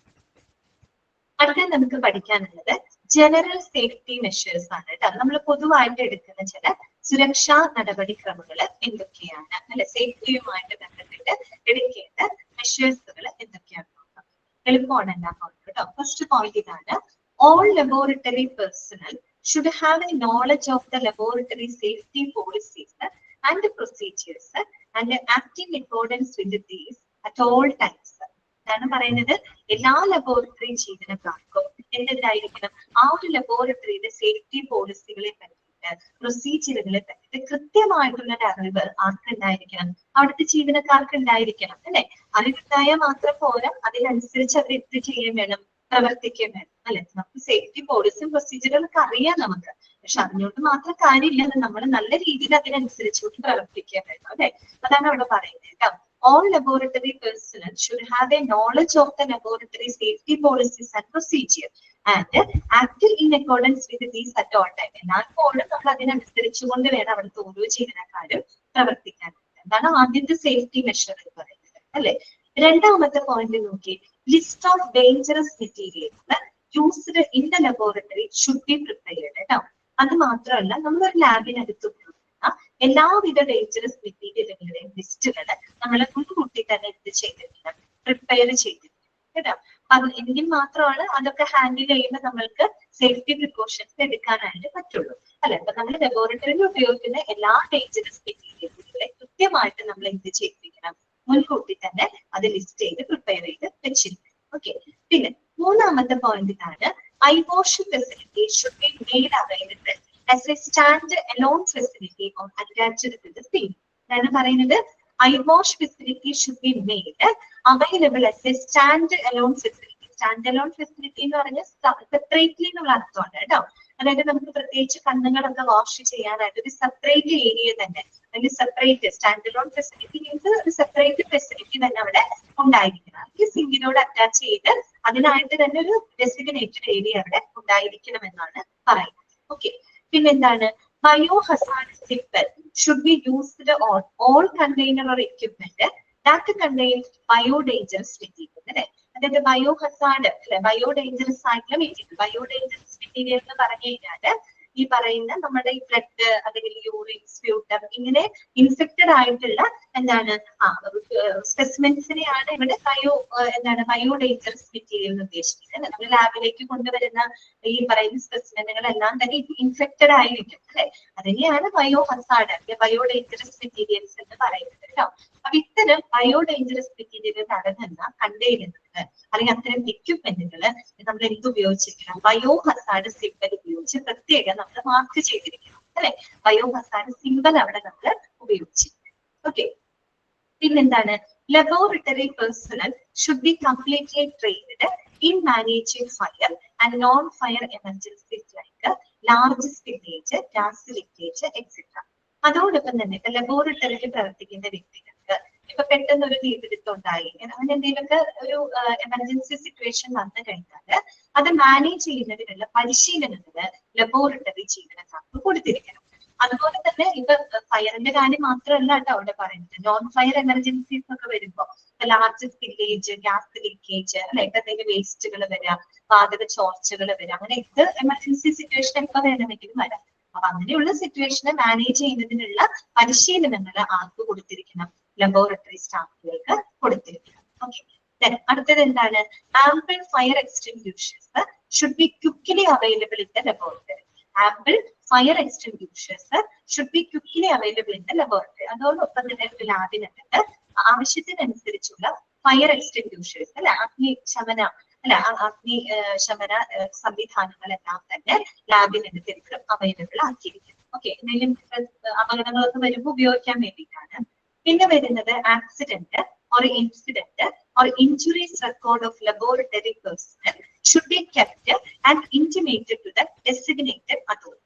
അടുത്ത നമുക്ക് പഠിക്കാനുള്ളത് ജനറൽ സേഫ്റ്റി മെഷേഴ്സ് ആണ് കേട്ടോ. നമ്മൾ പൊതുവായിട്ട് എടുക്കുന്ന ചില സുരക്ഷാ നടപടിക്രമങ്ങൾ എന്തൊക്കെയാണ് അല്ലെ, സേഫ്റ്റിയുമായിട്ട് ബന്ധപ്പെട്ട് എടുക്കേണ്ട മെഷേഴ്സുകൾ എന്തൊക്കെയാണ് നോക്കാം. എളുപ്പമാണ് എല്ലാം കേട്ടോ. ഫസ്റ്റ് പോയിന്റ് ഇതാണ്, all laboratory personnel should have a knowledge of the laboratory safety policies and procedures and act in accordance with these at all times. എന്താണ് പറയുന്നത്, എല്ലാ ലബോറട്ടറി ജീവനക്കാർക്കും എന്തെല്ലായിരിക്കണം, ആ ഒരു ലബോറട്ടറിയുടെ സേഫ്റ്റി പോളിസികളെ പറ്റിയിട്ട്, പ്രൊസീജിയറുകളെ പറ്റിയിട്ട് കൃത്യമായിട്ടുള്ള അറിവ് ആർക്കുണ്ടായിരിക്കണം, അവിടുത്തെ ജീവനക്കാർക്ക് ഉണ്ടായിരിക്കണം അല്ലെ. അറിവുണ്ടായാൽ മാത്രം പോരാ, അതിനനുസരിച്ച് അവർ എന്ത് ചെയ്യാൻ വേണം, പ്രവർത്തിക്കാൻ വേണം അല്ലെ. നമുക്ക് സേഫ്റ്റി പോളിസിയും പ്രൊസീജിയറുകളൊക്കെ അറിയാം നമുക്ക്, പക്ഷെ അറിഞ്ഞുകൊണ്ട് മാത്രം കാര്യമില്ല, നമ്മൾ നല്ല രീതിയിൽ അതിനനുസരിച്ചുകൊണ്ട് പ്രവർത്തിക്കാൻ വേണം അല്ലെ. അതാണ് അവിടെ പറയുന്നത് കേട്ടോ. All laboratory personnel should have a knowledge of the laboratory safety policies and procedure and act in accordance with these at all time. എല്ലായ്പ്പോഴും നമ്മൾ അതിനനുസരിച്ചുകൊണ്ട് വേണം അവിടുത്തെ ഓരോ ജീവനക്കാരും പ്രവർത്തിക്കാൻ. എന്താണ് ആദ്യത്തെ സേഫ്റ്റി മെഷർ എന്ന് പറയുന്നത് അല്ലെ. രണ്ടാമത്തെ പോയിന്റ് നോക്കി, list of dangerous materials used in the laboratory should be prepared കേട്ടോ. അത് മാത്രമല്ല, നമ്മളൊരു ലാബിനകത്ത് എല്ലാവിധ ഡേഞ്ചറസ് മെറ്റീരിയലുകളുടെയും ലിസ്റ്റുകൾ നമ്മൾ മുൻകൂട്ടി തന്നെ എന്ത് ചെയ്തിരിക്കണം, പ്രിപ്പയർ ചെയ്തിരിക്കണം കേട്ടോ. എങ്കിൽ മാത്രമാണ് അതൊക്കെ ഹാൻഡിൽ ചെയ്യുമ്പോൾ നമ്മൾക്ക് സേഫ്റ്റി പ്രിക്കോഷൻസ് എടുക്കാനായിട്ട് പറ്റുള്ളൂ അല്ലെ. അപ്പൊ നമ്മൾ ലബോറട്ടറിയിൽ ഉപയോഗിക്കുന്ന എല്ലാ ഡേഞ്ചറസ് മെറ്റീരിയലുകളെ കൃത്യമായിട്ട് നമ്മൾ എന്ത് ചെയ്തിരിക്കണം, മുൻകൂട്ടി തന്നെ അത് ലിസ്റ്റ് ചെയ്ത് പ്രിപ്പയർ ചെയ്ത് വെച്ചിരിക്കണം. ഓക്കെ. പിന്നെ മൂന്നാമത്തെ പോയിന്റ് ഇതാണ്, I wash facility should be made available as a stand-alone facility or attached to the same. അതാണ് പറയുന്നത്, I wash facility should be made available as a stand-alone facility. Stand-alone facility എന്ന് പറഞ്ഞാൽ സെപ്പറേറ്റ്ലി എന്നുള്ള അർത്ഥമാണ് കേട്ടോ. അതായത് നമുക്ക് പ്രത്യേകിച്ച് കണ്ണുകളൊക്കെ വാഷ് ചെയ്യാനായിട്ട് ഒരു സെപ്പറേറ്റ് ഏരിയ തന്നെ, അല്ലെങ്കിൽ സെപ്പറേറ്റ് സ്റ്റാൻഡ്-അലോൺ ഫെസിലിറ്റി മീൻസ് ഒരു സെപ്പറേറ്റ് ഫെസിലിറ്റി തന്നെ അവിടെ ഉണ്ടായിരിക്കണം. ഈ സിങ്കിനോട് അറ്റാച്ച് ചെയ്ത് അതിനായിട്ട് തന്നെ ഒരു ഡെസിഗ്നേറ്റഡ് ഏരിയ അവിടെ ഉണ്ടായിരിക്കണം എന്നാണ് പറയുന്നത്. ഓക്കെ. പിന്നെന്താണ്, bio Hazard zipper should be used on all container or equipment that contain bio dangerous material അല്ലെ. അതായത് ബയോ ഹസാർഡ് അല്ലെ, ബയോ ഡേഞ്ചറസ് ആയിട്ടുള്ള മെറ്റീരിയൽ. ബയോ ഡേഞ്ചറസ് മെറ്റീരിയൽ എന്ന് പറഞ്ഞു കഴിഞ്ഞാല് ഈ പറയുന്ന നമ്മുടെ ഈ ബ്ലഡ് അല്ലെങ്കിൽ യൂറിൻ, സ്പ്യൂട്ടം ഇങ്ങനെ ഇൻഫെക്റ്റഡ് ആയിട്ടുള്ള എന്താണ് സ്പെസിമെൻസിനെയാണ് ഇവിടെ ബയോ ഡേഞ്ചറസ് മെറ്റീരിയൽ എന്ന് ഉദ്ദേശിക്കുന്നത്. നമ്മൾ ലാബിലേക്ക് കൊണ്ടുവരുന്ന ഈ പറയുന്ന സ്പെസിമെനുകളെല്ലാം തന്നെ ഇൻഫെക്റ്റഡ് ആയിരിക്കും അല്ലെ. അതിനെയാണ് ബയോ ഹസാർഡ് അല്ലെങ്കിൽ ബയോ ഡേഞ്ചറസ് മെറ്റീരിയൽസ് എന്ന് പറയുന്നത് കേട്ടോ. അപ്പൊ ഇത്തരം ബയോ ഡേഞ്ചറസ് മെറ്റീരിയൽ അടങ്ങുന്ന കണ്ടെയ്നറുകൾ അല്ലെങ്കിൽ അത്തരം എക്യുപ്മെന്റുകൾ നമ്മൾ എന്ത് ഉപയോഗിച്ചിരിക്കണം, ബയോ ഹസാർഡ് സിമ്പൽ ഉപയോഗിച്ച് പ്രത്യേകം നമ്മൾ മാർക്ക് ചെയ്തിരിക്കണം അല്ലെ. ബയോ ഹസാർഡ് സിമ്പൽ അവിടെ നമ്മൾ ഉപയോഗിച്ചിരിക്കണം. ഓക്കെ. പിന്നെന്താണ്, laboratory personal should be completely trained in managing fire and non-fire emergencies like large spillage, gas leakage, etc. അതോടൊപ്പം തന്നെ ഇപ്പൊ ലബോറട്ടറിയിൽ പ്രവർത്തിക്കുന്ന വ്യക്തികൾക്ക് ഇപ്പൊ പെട്ടെന്ന് ഒരു തീപിടുത്തം ഉണ്ടായി, അങ്ങനെ എന്തെങ്കിലുമൊക്കെ ഒരു എമർജൻസി സിറ്റുവേഷൻ വന്നു കഴിഞ്ഞാൽ അത് മാനേജ് ചെയ്യുന്നതിനുള്ള പരിശീലനങ്ങൾ ലബോറട്ടറി ജീവനക്കാർക്ക് കൊടുത്തിരിക്കണം. അതുപോലെ തന്നെ ഇപ്പൊ ഫയറിന്റെ കാര്യം മാത്രമല്ല കേട്ടോ അവിടെ പറയുന്നത്, നോൺ ഫയർ എമർജൻസീസ് ഒക്കെ വരുമ്പോ ലാർജ് സ്പില്ലേജ്, ഗ്യാസ് ലീക്കേജ് അല്ലെ, ഇപ്പൊ എന്തെങ്കിലും വേസ്റ്റുകൾ വരാം, വാതക ചോർച്ചകൾ വരാം, അങ്ങനെ ഇത് എമർജൻസി സിറ്റുവേഷൻ എപ്പോ വേണമെങ്കിലും വരാം. അപ്പൊ അങ്ങനെയുള്ള സിറ്റുവേഷനെ മാനേജ് ചെയ്യുന്നതിനുള്ള പരിശീലനങ്ങൾ ആർക്ക് കൊടുത്തിരിക്കണം, ലബോറട്ടറി സ്റ്റാഫുകൾക്ക് കൊടുത്തിരിക്കണം. ഓക്കെ. അടുത്തത് എന്താണ്, ample fire extinguishers should be quickly available in the laboratory. Ample fire extinguishers should be quickly available in the laboratory. അതോടൊപ്പം തന്നെ ലാബിനകത്ത് ആവശ്യത്തിനനുസരിച്ചുള്ള ഫയർ എക്സ്റ്റിംഗ്വിഷേഴ്സ് അല്ലെ, അഗ്നിശമന സംവിധാനങ്ങളെല്ലാം തന്നെ ലാബിനകത്ത് എപ്പോഴും അവൈലബിൾ ആക്കിയിരിക്കും. ഓക്കെ. എന്തെങ്കിലും അപകടങ്ങളൊക്കെ വരുമ്പോൾ ഉപയോഗിക്കാൻ വേണ്ടിയിട്ടാണ്. പിന്നെ വരുന്നത് accident or incident or injuries record of laboratory personnel should be kept and intimated to the designated authority.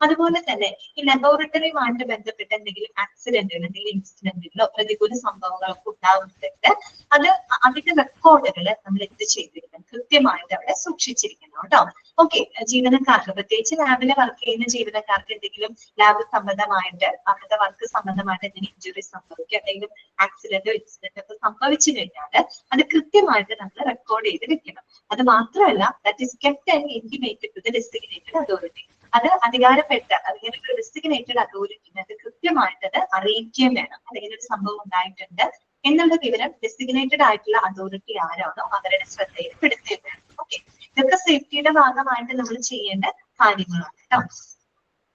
അതുപോലെ തന്നെ ഈ ലബോറട്ടറിയുമായിട്ട് ബന്ധപ്പെട്ട എന്തെങ്കിലും ആക്സിഡന്റുകൾ, എന്തെങ്കിലും ഇൻസിഡന്റുകളോ പ്രതികൂല സംഭവങ്ങളൊക്കെ ഉണ്ടാവുന്നുണ്ട്, അതിന്റെ റെക്കോർഡുകൾ നമ്മൾ എന്ത് ചെയ്തിരിക്കണം, കൃത്യമായിട്ട് അവിടെ സൂക്ഷിച്ചിരിക്കണം കേട്ടോ. ഓക്കെ. ജീവനക്കാർക്ക്, പ്രത്യേകിച്ച് ലാബിലെ വർക്ക് ചെയ്യുന്ന ജീവനക്കാർക്ക് എന്തെങ്കിലും ലാബ് സംബന്ധമായിട്ട് അവരുടെ വർക്ക് സംബന്ധമായിട്ട് എന്തെങ്കിലും ഇഞ്ചുറി സംഭവിക്കുക, എന്തെങ്കിലും ആക്സിഡന്റോ ഇൻസിഡന്റോ ഒക്കെ സംഭവിച്ചു കഴിഞ്ഞാൽ അത് കൃത്യമായിട്ട് നമ്മൾ റെക്കോർഡ് ചെയ്ത് വെക്കണം. അത് മാത്രമല്ല, that is kept and intimated to the designated authority. അത് അധികാരപ്പെട്ട അല്ലെങ്കിൽ ഒരു ഡെസിഗ്നേറ്റഡ് അതോറിറ്റിനെ അത് കൃത്യമായിട്ട് അത് അറിയിക്കുകയും വേണം. അല്ലെങ്കിൽ ഒരു സംഭവം ഉണ്ടായിട്ടുണ്ട് എന്നുള്ള വിവരം ഡെസിഗ്നേറ്റഡ് ആയിട്ടുള്ള അതോറിറ്റി ആരാണോ അവരുടെ ശ്രദ്ധയിൽ പെടുത്തുകയും വേണം. ഓക്കെ. ഇതൊക്കെ സേഫ്റ്റിയുടെ ഭാഗമായിട്ട് നമ്മൾ ചെയ്യേണ്ട കാര്യങ്ങളാണ് കേട്ടോ.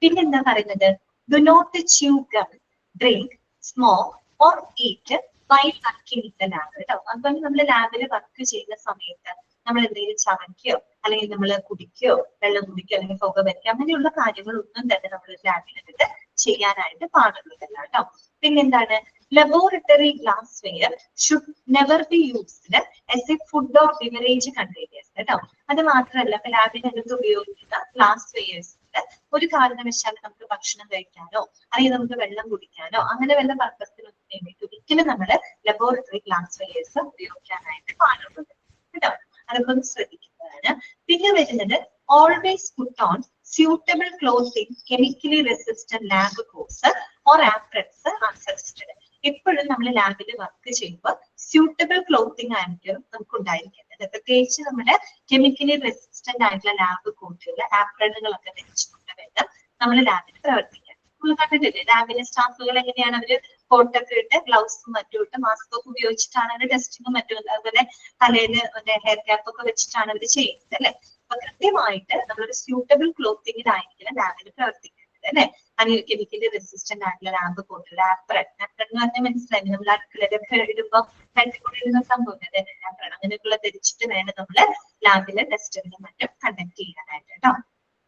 പിന്നെന്താ പറയുന്നത്, do not chew gum, drink, smoke or eat while working in the lab കേട്ടോ. അതുപോലെ നമ്മൾ ലാബിൽ വർക്ക് ചെയ്യുന്ന സമയത്ത് നമ്മൾ എന്തെങ്കിലും ചവയ്ക്കോ അല്ലെങ്കിൽ നമ്മൾ കുടിക്കോ, വെള്ളം കുടിക്കോ അല്ലെങ്കിൽ പുക വയ്ക്കോ, അങ്ങനെയുള്ള കാര്യങ്ങളൊന്നും തന്നെ നമ്മൾ ലാബിനകത്ത് ചെയ്യാനായിട്ട് പാടുള്ളതല്ല കേട്ടോ. പിന്നെന്താണ്, laboratory glass wear should never be used as A food or beverage containers കേട്ടോ. അത് മാത്രമല്ല, ഇപ്പൊ ലാബിനകത്ത് ഉപയോഗിക്കുന്ന ഗ്ലാസ് വെയേഴ്സ് ഒരു കാരണവശാലും നമുക്ക് ഭക്ഷണം കഴിക്കാനോ അല്ലെങ്കിൽ നമുക്ക് വെള്ളം കുടിക്കാനോ അങ്ങനെ വല്ല പർപ്പസിനൊന്നും വേണ്ടിയിട്ട് ഒരിക്കലും നമ്മൾ ലബോറട്ടറി ഗ്ലാസ് വെയേഴ്സ് ഉപയോഗിക്കാനായിട്ട് പാടുള്ളത് കേട്ടോ. അതൊക്കെ ഒന്ന് ശ്രദ്ധിക്കുന്നതാണ്. പിന്നെ വരുന്നത് always put on suitable clothing, chemically resistant lab coats or aprons are suggested. എപ്പോഴും നമ്മൾ ലാബിൽ വർക്ക് ചെയ്യുമ്പോൾ സ്യൂട്ടബിൾ ക്ലോത്തിങ് ആയിരിക്കും നമുക്ക് ഉണ്ടായിരിക്കേണ്ടത്. പ്രത്യേകിച്ച് നമ്മുടെ കെമിക്കലി റെസിസ്റ്റന്റ് ആയിട്ടുള്ള ലാബ് കോട്ടുകൾ ആപ്രണുകളൊക്കെ ധരിച്ചുകൊണ്ട് വേണം നമ്മൾ ലാബിൽ പ്രവർത്തിക്കാൻ. നമ്മൾ കണ്ടിട്ടില്ലേ ലാബിലെ സ്റ്റാഫുകൾ എങ്ങനെയാണ് അവര് കോട്ടൊക്കെ ഇട്ട് ഗ്ലൗസും മറ്റും ഇട്ട് മാസ്ക് ഒക്കെ ഉപയോഗിച്ചിട്ടാണ് അവർ ടെസ്റ്റിങ്ങും മറ്റും അതുപോലെ തലയിൽ ഹെയർ ക്യാപ്പ് ഒക്കെ വെച്ചിട്ടാണ് അവർ ചെയ്യുന്നത് അല്ലെ. അപ്പൊ കൃത്യമായിട്ട് നമ്മളൊരു സ്യൂട്ടബിൾ ക്ലോത്തിങ്ങിലായിരിക്കണം ലാബിൽ പ്രവർത്തിക്കുന്നത് അല്ലെ. അങ്ങനെ കെമിക്കലി റെസിസ്റ്റന്റ് ആയിട്ടുള്ള ലാബ് കോട്ടുകൾ ആപ്രൺ എന്ന് പറഞ്ഞാൽ മനസ്സിലായി നമ്മൾ അടുക്കളയിലൊക്കെ ഇടുമ്പോ കണ്ടിക്കൊണ്ടിരുന്ന സംഭവം ആപ്രൺ അങ്ങനെയൊക്കെയുള്ള ധരിച്ചിട്ട് വേണം നമ്മള് ലാബിലെ ടെസ്റ്റുകളും മറ്റും കണ്ടക്ട് ചെയ്യാനായിട്ട് കേട്ടോ.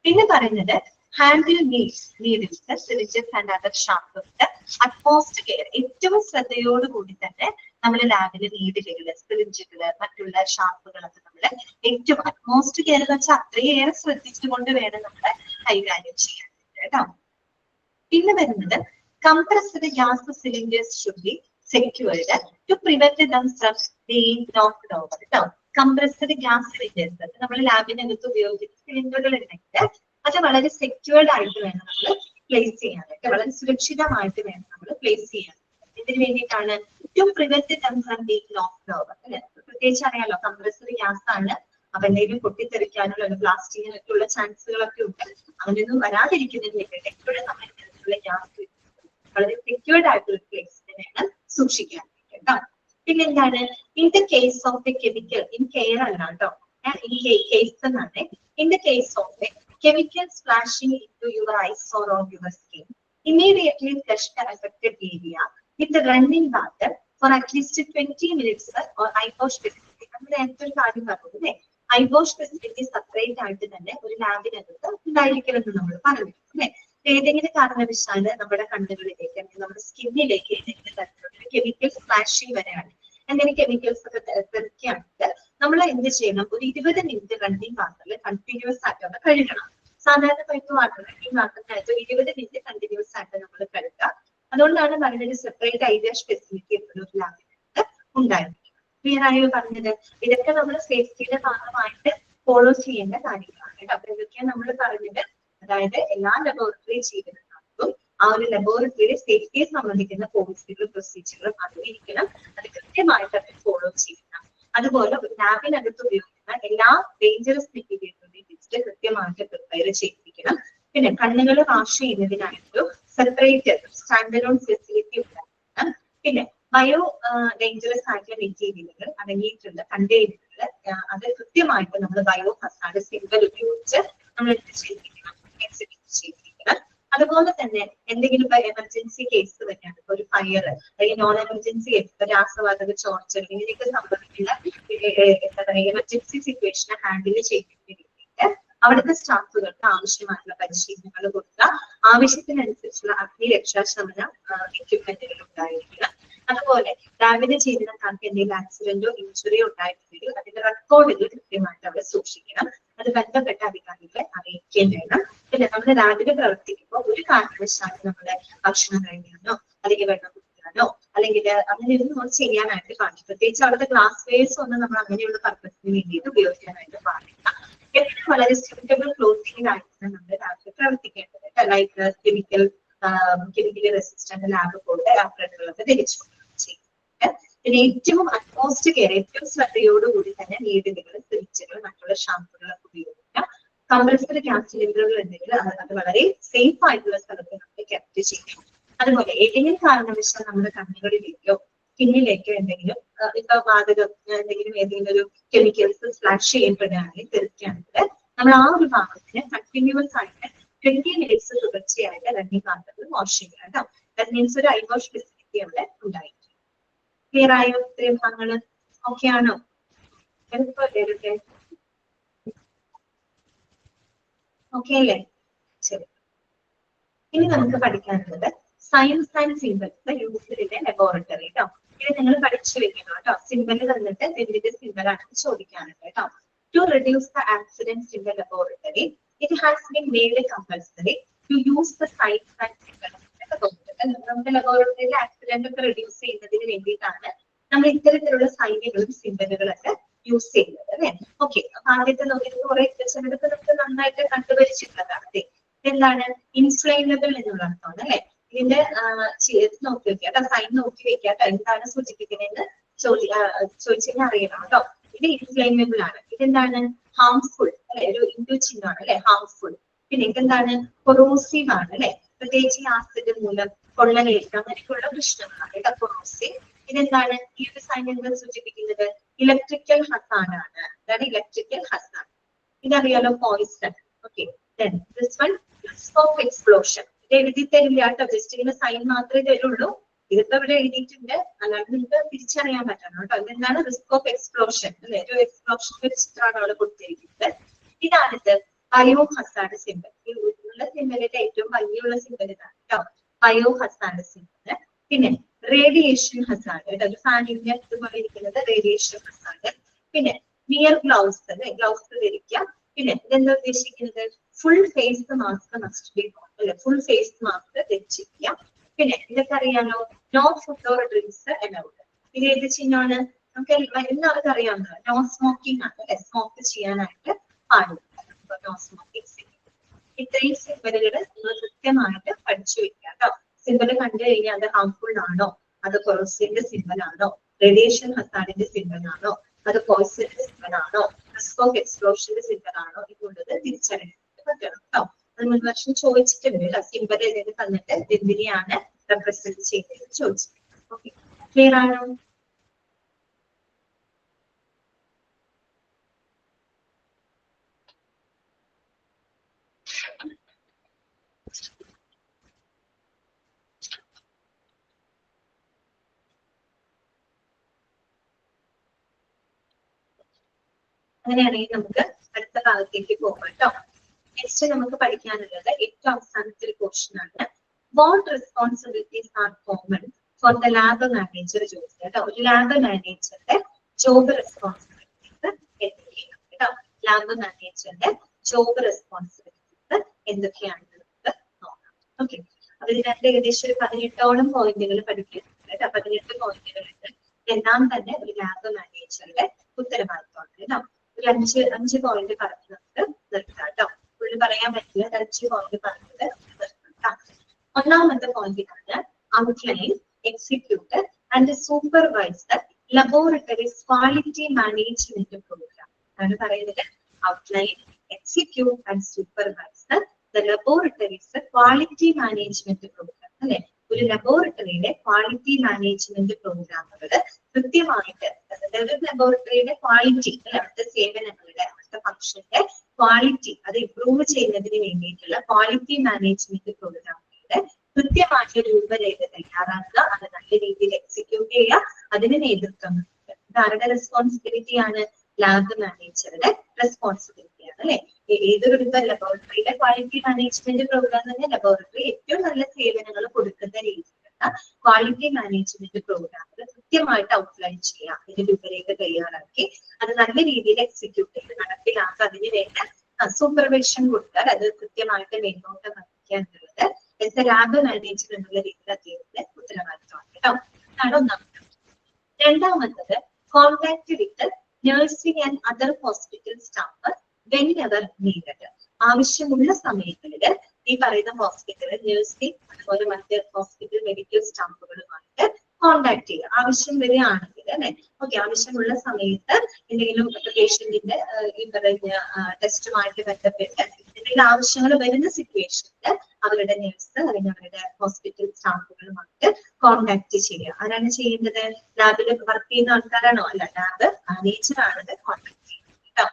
പിന്നെ പറയുന്നത് handle needles syringes and other sharps utmost care. ഏറ്റവും ശ്രദ്ധയോടുകൂടി തന്നെ നമ്മൾ ലാബിലെ നീഡിലുകള് സിറിഞ്ചുകള് മറ്റുള്ള ഷാർപ്പുകളൊക്കെ നമ്മള് ഏറ്റവും അറ്റ്മോസ്റ്റ് കെയർ എന്ന് വെച്ചാൽ അത്രയേറെ ശ്രദ്ധിച്ചുകൊണ്ട് വേണം നമ്മള് കൈകാര്യം ചെയ്യാൻ കേട്ടോ. പിന്നെ വരുന്നത് compressed gas cylinders should be secured to prevent them from being knocked over കേട്ടോ. കംപ്രസ്ഡ് ഗ്യാസ് സിലിണ്ടേഴ്സ് നമ്മൾ ലാബിനകത്ത് ഉപയോഗിക്കുന്ന സിലിണ്ടറുകൾ ഉണ്ടെങ്കിൽ അത് വളരെ സെക്യൂർഡ് ആയിട്ട് വേണം നമ്മൾ പ്ലേസ് ചെയ്യാനായിട്ട്, വളരെ സുരക്ഷിതമായിട്ട് വേണം നമ്മൾ പ്ലേസ് ചെയ്യാൻ. ഇതിന് വേണ്ടിയിട്ടാണ് to prevent them from being knocked over അല്ലെ. പ്രത്യേകിച്ച് അറിയാലോ കംപ്രസ്ഡ് ഗ്യാസ് ആണ്, അപ്പൊ എന്തെങ്കിലും പൊട്ടിത്തെറിക്കാനുള്ള പ്ലാസ്റ്റിക്കിനൊക്കെ ഉള്ള ചാൻസുകളൊക്കെ ഉണ്ട്. അങ്ങനെയൊന്നും വരാതിരിക്കുന്നതിന് വേണ്ടിയിട്ട് എപ്പോഴും നമ്മൾ ഇത്തരത്തിലുള്ള ഗ്യാസ് വളരെ സെക്യൂർഡ് ആയിട്ടുള്ള പ്ലേസിൽ വേണം സൂക്ഷിക്കാൻ കേട്ടോ. പിന്നെ എന്താണ് in the case of A chemical in care അല്ല കേട്ടോ, ഈ കേസ് എന്നാണ് in the case of A chemical splashing into your eyes or on your skin, immediately flush the affected area with the running water for at least 20 minutes or eye wash facility. നമ്മുടെ ഏറ്റവും കാര്യം പറഞ്ഞത് ഐ വാഷ് ഫെസിലിറ്റി സെപ്പറേറ്റ് ആയിട്ട് തന്നെ ഒരു ലാബിനകത്ത് ഉണ്ടായിരിക്കണം എന്ന് നമ്മൾ പറഞ്ഞു അല്ലെ. ഏതെങ്കിലും കാരണവശാല് നമ്മുടെ കണ്ണുകളിലേക്ക് അല്ലെങ്കിൽ നമ്മുടെ സ്കിന്നിലേക്ക് ഏതെങ്കിലും തരത്തിലുള്ള കെമിക്കൽ സ്പ്ലാഷിംഗ് വരെയാണ് എന്തെങ്കിലും കെമിക്കൽസ് ഒക്കെ തെറിക്കുകയാണെങ്കിൽ നമ്മൾ എന്ത് ചെയ്യണം, ഒരു 20 മിനിറ്റ് റണ്ണിങ് വാട്ടറിൽ കണ്ടിന്യൂസ് ആയിട്ട് കഴുകണം. സാധാരണ പൈപ്പ് വാട്ടറിനകത്ത് 20 മിനിറ്റ് കണ്ടിന്യൂസ് ആയിട്ട് നമ്മൾ കഴുകുക. അതുകൊണ്ടാണ് പറയുന്നത് സെപ്പറേറ്റ് ഐ വാഷ് ഫെസിലിറ്റി എപ്പോഴും ലാബിനകത്ത് ഉണ്ടായിരിക്കും. ക്ലിയർ ആയോ പറഞ്ഞത്? ഇതൊക്കെ നമ്മൾ സേഫ്റ്റിയുടെ ഭാഗമായിട്ട് ഫോളോ ചെയ്യേണ്ട കാര്യങ്ങളാണ് കേട്ടോ. അപ്പൊ ഇതൊക്കെയാണ് നമ്മൾ പറഞ്ഞത്. അതായത് എല്ലാ ലബോറട്ടറി ജീവനക്കാർക്കും ആ ഒരു ലബോറട്ടറിയുടെ സേഫ്റ്റിയെ സംബന്ധിക്കുന്ന പോളിസികളും പ്രൊസീജിയറും അറിഞ്ഞിരിക്കണം. അത് കൃത്യമായിട്ട് അവർ ഫോളോ ചെയ്യണം. അതുപോലെ ഒരു ലാബിനകത്ത് ഉപയോഗിക്കുന്ന എല്ലാ ഡേഞ്ചറസ് മെറ്റീരിയലുകളുടെയും ലിസ്റ്റ് കൃത്യമായിട്ട് പ്രിപ്പയർ ചെയ്തിരിക്കണം. പിന്നെ കണ്ണുകൾ വാഷ് ചെയ്യുന്നതിനായിട്ട് സെപ്പറേറ്റ് സ്റ്റാൻഡേർഡ് ഫെസിലിറ്റി ഉണ്ടാക്കണം. പിന്നെ ബയോ ഡേഞ്ചറസ് ആയിട്ടുള്ള മെറ്റീരിയലുകൾ അടങ്ങിയിട്ടുള്ള കണ്ടെയ്നറുകൾ അത് കൃത്യമായിട്ട് നമ്മൾ ബയോ ഹസാർഡ് സിംബൽ ഉപയോഗിച്ച് നമ്മൾ എന്ത് ചെയ്തിരിക്കണം, എക്സിബിറ്റ് ചെയ്തിരിക്കണം. അതുപോലെ തന്നെ എന്തെങ്കിലും എമർജൻസി കേസ് വരികയാണ്, ഒരു ഫയർ അല്ലെങ്കിൽ നോൺ എമർജൻസി കേസ്, രാസവാതക ചോർച്ച ഇങ്ങനെയൊക്കെ സംഭവിക്കുന്ന എന്താ പറയുക എമർജൻസി സിറ്റുവേഷനെ ഹാൻഡിൽ ചെയ്യുന്നതിന് വേണ്ടിയിട്ട് അവിടുത്തെ സ്റ്റാഫുകൾക്ക് ആവശ്യമായിട്ടുള്ള പരിശീലനങ്ങൾ കൊടുക്കുക. ആവശ്യത്തിനനുസരിച്ചുള്ള അഗ്നിരക്ഷാശമന എക്യുപ്മെന്റുകൾ ഉണ്ടായിരിക്കണം. അതുപോലെ ലാബിലെ ജീവനക്കാർക്ക് എന്തെങ്കിലും ആക്സിഡന്റോ ഇഞ്ചുറിയോ ഉണ്ടായിട്ടുണ്ടെങ്കിൽ അതിന്റെ റെക്കോർഡുകൾ കൃത്യമായിട്ട് അവിടെ സൂക്ഷിക്കണം. അത് ബന്ധപ്പെട്ട അധികാരികളെ അറിയിക്കുകയും വേണം. പിന്നെ നമ്മുടെ ലാബിൽ പ്രവർത്തിക്കുമ്പോൾ ഒരു കാരണവശാലും നമ്മുടെ ഭക്ഷണം കഴിക്കാനോ അല്ലെങ്കിൽ വെള്ളം കുടിക്കാനോ അല്ലെങ്കിൽ അങ്ങനെയൊന്നും ചെയ്യാനായിട്ട് പാടില്ല. പ്രത്യേകിച്ച് അവിടുത്തെ ഗ്ലാസ് വെയർസ് ഒന്നും നമ്മൾ അങ്ങനെയുള്ള പർപ്പസിന് വേണ്ടിയിട്ട് ഉപയോഗിക്കാനായിട്ട് പാടില്ല. എപ്പോഴും വളരെ സ്യൂട്ടബിൾ ക്ലോത്തിങ്ങിലായിരിക്കണം നമ്മുടെ ലാബിൽ പ്രവർത്തിക്കേണ്ടത്. ലൈക്ക് കെമിക്കലി റെസിസ്റ്റന്റ് ലാബ് കൊണ്ട് ആപ്രണുകളൊക്കെ ധരിച്ചു ചെയ്യുന്നുണ്ട്. പിന്നെ ഏറ്റവും അറ്റ്മോസ്റ്റ് കെയർ ഏറ്റവും ശ്രദ്ധയോടുകൂടി തന്നെ നീഡിലുകൾ സിറിഞ്ചുകൾ മറ്റുള്ള ഷാമ്പുകളൊക്കെ ഉപയോഗിക്കാം. കംപ്രസ്ഡ് ഗ്യാസ് സിലിണ്ടറുകൾ ഉണ്ടെങ്കിൽ അത് വളരെ സേഫ് ആയിട്ടുള്ള സ്ഥലത്ത് നമ്മൾ കെപ്റ്റ് ചെയ്യും. അതുപോലെ ഏതെങ്കിലും കാരണവശാൽ നമ്മുടെ കണ്ണുകളിലേക്കോ സ്കിന്നിലേക്കോ എന്തെങ്കിലും ഇപ്പൊ വാതകം എന്തെങ്കിലും ഏതെങ്കിലും ഒരു കെമിക്കൽസ് സ്പ്ലാഷ് ചെയ്യപ്പെടുകയാണെങ്കിൽ തെറിക്കുകയാണെങ്കിൽ നമ്മൾ ആ ഒരു ഭാഗത്തിന് കണ്ടിന്യൂസ് ആയിട്ട് 20 മിനിറ്റ്സ് തുടർച്ചയായിട്ട് റണ്ണിങ് വാട്ടറിൽ വാഷ് ചെയ്യുക കേട്ടോ. ദാറ്റ് മീൻസ് ഒരു ഐ വാഷ് ഫെസിലിറ്റി അവിടെ ഉണ്ടായിരിക്കും. ക്ലിയർ ആയോ? ഇത്രയും ഭാഗങ്ങള് ഓക്കെ ആണോ? എളുപ്പമല്ലേ? ഓക്കെ അല്ലേ? ശരി. ഇനി നമുക്ക് പഠിക്കാനുള്ളത് science and symbols used in laboratory കേട്ടോ. ഇത് നിങ്ങൾ പഠിച്ചു വെക്കണം കേട്ടോ. സിംബൽ തന്നിട്ട് ഇതിന്റെ സിംബൽ ആണ് ചോദിക്കാനുണ്ട് കേട്ടോ. To reduce the accidents in the laboratory it has been made compulsory to use the signs and symbols. നമ്മുടെ ലബോറട്ടറിയിലെ ആക്സിഡന്റ് ഒക്കെ റെഡ്യൂസ് ചെയ്യുന്നതിന് വേണ്ടിയിട്ടാണ് നമ്മൾ ഇത്തരത്തിലുള്ള സൈനുകളും സിംബലുകളൊക്കെ യൂസ് ചെയ്യുന്നത് അല്ലെ. ഓക്കെ, അപ്പൊ ആദ്യത്തെ നോക്കിയിട്ട് കുറെ ചിലതൊക്കെ നമുക്ക് നന്നായിട്ട് കണ്ടുപരിച്ചിട്ടുള്ളതാണ്. അതെ, എന്താണ് ഇൻഫ്ലൈമബിൾ എന്നുള്ള അർത്ഥമാണ് അല്ലെ. ഇതിന്റെ നോക്കി വെക്കുക, സൈൻ നോക്കി വെക്കുക, എന്താണ് സൂചിപ്പിക്കുന്നതെന്ന് ചോദിച്ചാൽ അറിയണം കേട്ടോ. ഇത് ഇൻഫ്ലൈമബിൾ ആണ്. ഇതെന്താണ് ഹാംഫുൾ അല്ലെ, ഒരു ഇൻഡു ചിഹ്നമാണ് അല്ലെ, ഹാംഫുൾ. പിന്നെ ഇതെന്താണ് കൊറോസീവ് ആണ് അല്ലെ, പ്രത്യേകിച്ച് ആസിഡ് മൂലം പൊള്ളലേൽക്കാം അങ്ങനെയൊക്കെയുള്ള പ്രശ്നങ്ങളാണ് കേട്ടോ കൊറോസീവ്. ഇതെന്താണ് ഈ ഒരു സൈൻ എന്താ സൂചിപ്പിക്കുന്നത്? ഇലക്ട്രിക്കൽ ഹസാർഡ് ആണ്. അതാണ് ഇലക്ട്രിക്കൽ ഹസാർഡ്. ഇതറിയാലോ poison. Okay, this one risk of explosion. ഇത് എഴുതി തരില്ല കേട്ടോ, ജസ്റ്റ് ഇങ്ങനെ സൈൻ മാത്രമേ തരുള്ളൂ. ഇതിപ്പോ ഇവിടെ എഴുതിയിട്ടുണ്ട്, അല്ലാണ്ട് നിങ്ങൾക്ക് തിരിച്ചറിയാൻ പറ്റണം കേട്ടോ. ഇതെന്താണ് റിസ്ക് ഓഫ് എക്സ്പ്ലോഷൻ അല്ലെ, ഒരു എക്സ്പ്ലോഷന്റെ ഒരു ചിത്രമാണ് അവിടെ കൊടുത്തിരിക്കുന്നത്. ഇതാണിത് ബയോ ഹസാർഡ് സിംബൽ. ഉള്ള സിംബലിന്റെ ഏറ്റവും ഭംഗിയുള്ള സിംബൽ ഇതാണ് കേട്ടോ, ബയോ ഹസാർഡ് സിംബൽ. പിന്നെ റേഡിയേഷൻ ഹസാർഡ്, ഒരു ഫാനിന്റെ ഇതുപോലെ ഇരിക്കുന്നത് റേഡിയേഷൻ ഹസാർഡ്. പിന്നെ നിയർ ഗ്ലൗസ് അല്ലെ, ഗ്ലൗസ് ധരിക്കുക. പിന്നെ ഇതെന്താ ഉദ്ദേശിക്കുന്നത്? Full face mask must be അല്ലെ, ഫുൾ ഫേസ് മാസ്ക് ധരിച്ചിരിക്കുക. പിന്നെ ഇതൊക്കെ അറിയാലോ, no food or drinks allowed. ഇത് ഏത് ചിഹ്നമാണ്? നമുക്ക് എല്ലാവർക്കും അറിയാവുന്നത് നോ സ്മോക്കിംഗ് ആണ് അല്ലെ, സ്മോക്ക് ചെയ്യാനായിട്ട് പാടില്ല. No smoking symbol. ഇത്രയും സിംബലുകൾ നിങ്ങൾ കൃത്യമായിട്ട് പഠിച്ചു വെക്കുക കേട്ടോ. സിംബൽ കണ്ടു കഴിഞ്ഞാൽ അത് ഹാർംഫുൾ ആണോ, അത് കൊറോസീവിന്റെ സിംബൽ ആണോ, റേഡിയേഷൻ ഹസാർഡിന്റെ സിംബൽ ആണോ, അത് പോയിസന്റെ സിംബൽ ആണോ, റിസ്ക് ഓഫ് എക്സ്പ്ലോഷന്റെ സിംബൽ ആണോ എന്നുള്ളത് തിരിച്ചറിയാൻ പറ്റണം കേട്ടോ. അത് മുൻ വർഷം ചോദിച്ചിട്ടുണ്ട്, സിംബൽ ഏതെങ്കിലും തന്നിട്ട് എന്തിനെയാണ് റെപ്രസെന്റ് ചെയ്യുന്നത് ചോദിച്ചിട്ടുണ്ട്. ഓക്കെ, ക്ലിയർ ആണോ? അങ്ങനെയാണെങ്കിൽ നമുക്ക് അടുത്ത ഭാഗത്തേക്ക് പോകാം കേട്ടോ. നെക്സ്റ്റ് നമുക്ക് പഠിക്കാനുള്ളത് ഏറ്റവും അവസാനത്തെ ഒരു പോർഷൻ ആണ്. What responsibilities are common for the lab manager job കേട്ടോ. ഒരു ലാബ് മാനേജറുടെ ജോബ് റെസ്പോൺസിബിലിറ്റീസ് എന്തൊക്കെയാണ് കേട്ടോ. ലാബ് മാനേജറുടെ ജോബ് റെസ്പോൺസിബിലിറ്റീസ് എന്തൊക്കെയാണെന്ന് നമുക്ക് നോക്കാം. ഓക്കെ, അപ്പൊ ഇതിനകത്ത് ഏകദേശം ഒരു 18ഓളം പോയിന്റുകൾ പഠിക്കുന്നുണ്ട് കേട്ടോ. 18 പോയിന്റുകളുണ്ട്. എല്ലാം തന്നെ ഒരു ലാബ് മാനേജറുടെ ഉത്തരവാദിത്വമാണ് കേട്ടോ. ഒരു അഞ്ച് പോയിന്റ് പറഞ്ഞ് നമുക്ക് നിർത്താം കേട്ടോ. ഫുള്ള് പറയാൻ പറ്റില്ല, 5 പോയിന്റ് പറഞ്ഞത് നിർത്താം. ഒന്നാമത്തെ പോയിന്റ് ആണ് outline, execute and supervise the laboratory's quality management programme. ആണ് പറയുന്നത് outline, execute and supervise the laboratory's quality management programme അല്ലെ. ഒരു ലബോറട്ടറിയുടെ ക്വാളിറ്റി മാനേജ്മെന്റ് പ്രോഗ്രാമുകൾ കൃത്യമായിട്ട്, അതായത് ലബോറട്ടറിയുടെ ക്വാളിറ്റി അല്ലെ, അവിടുത്തെ സേവനങ്ങളുടെ അവിടുത്തെ ഫംഗ്ഷന്റെ ക്വാളിറ്റി അത് ഇംപ്രൂവ് ചെയ്യുന്നതിന് വേണ്ടിയിട്ടുള്ള ക്വാളിറ്റി മാനേജ്മെന്റ് പ്രോഗ്രാമുകളുടെ കൃത്യമായ രൂപരേഖ തയ്യാറാക്കുക, അത് നല്ല രീതിയിൽ എക്സിക്യൂട്ട് ചെയ്യുക, അതിന് നേതൃത്വം നൽകുക. ഇത് ആരുടെ റെസ്പോൺസിബിലിറ്റി ആണ്? ലാബ് മാനേജറുടെ റെസ്പോൺസിബിലിറ്റി ആണ് അല്ലെ. ഏതൊരു ലബോറട്ടറിയിലെ ക്വാളിറ്റി മാനേജ്മെന്റ് പ്രോഗ്രാം തന്നെ ലബോറട്ടറി ഏറ്റവും നല്ല സേവനങ്ങൾ കൊടുക്കുന്ന രീതിയിലുള്ള ക്വാളിറ്റി മാനേജ്മെന്റ് പ്രോഗ്രാമുകൾ കൃത്യമായിട്ട് ഔട്ട്ലൈൻ ചെയ്യുക, അതിന്റെ രൂപരേഖ തയ്യാറാക്കി അത് നല്ല രീതിയിൽ എക്സിക്യൂട്ട് ചെയ്ത് നടപ്പിലാക്കുക, അതിന് വേണ്ട സൂപ്പർവിഷൻ കൊടുത്താൽ അത് കൃത്യമായിട്ട് മേൽനോട്ടം വഹിക്കുക എന്നുള്ളത് ലാബ് മാനേജർ എന്നുള്ള രീതിയിൽ അദ്ദേഹത്തിന്റെ ഉത്തരവാദിത്തമാണ് കേട്ടോ. അതാണ് ഒന്നാമത്. രണ്ടാമത്തത് contact with nursing and other hospital staff whenever needed. ആവശ്യമുള്ള സമയങ്ങളിൽ ഈ പറയുന്ന ഹോസ്പിറ്റലിൽ നഴ്സിംഗ് അതുപോലെ മറ്റ് ഹോസ്പിറ്റൽ മെഡിക്കൽ സ്റ്റാഫുകളുമായിട്ട് കോൺടാക്ട് ചെയ്യുക ആവശ്യം വരികയാണെങ്കിൽ അല്ലെ. ഓക്കെ, ആവശ്യമുള്ള സമയത്ത് എന്തെങ്കിലും പേഷ്യന്റിന്റെ ഈ പറയുന്ന ടെസ്റ്റുമായിട്ട് ബന്ധപ്പെട്ട് എന്തെങ്കിലും ആവശ്യങ്ങൾ വരുന്ന സിറ്റുവേഷനിൽ അവരുടെ നഴ്സ് അല്ലെങ്കിൽ അവരുടെ ഹോസ്പിറ്റൽ സ്റ്റാഫുകളുമായിട്ട് കോൺടാക്ട് ചെയ്യുക. ആരാണ് ചെയ്യുന്നത്? ലാബിൽ വർക്ക് ചെയ്യുന്ന ആൾക്കാരാണോ? അല്ല, ലാബ് മാനേജറാണ് കോൺടാക്ട് ചെയ്യുന്നത് കേട്ടോ.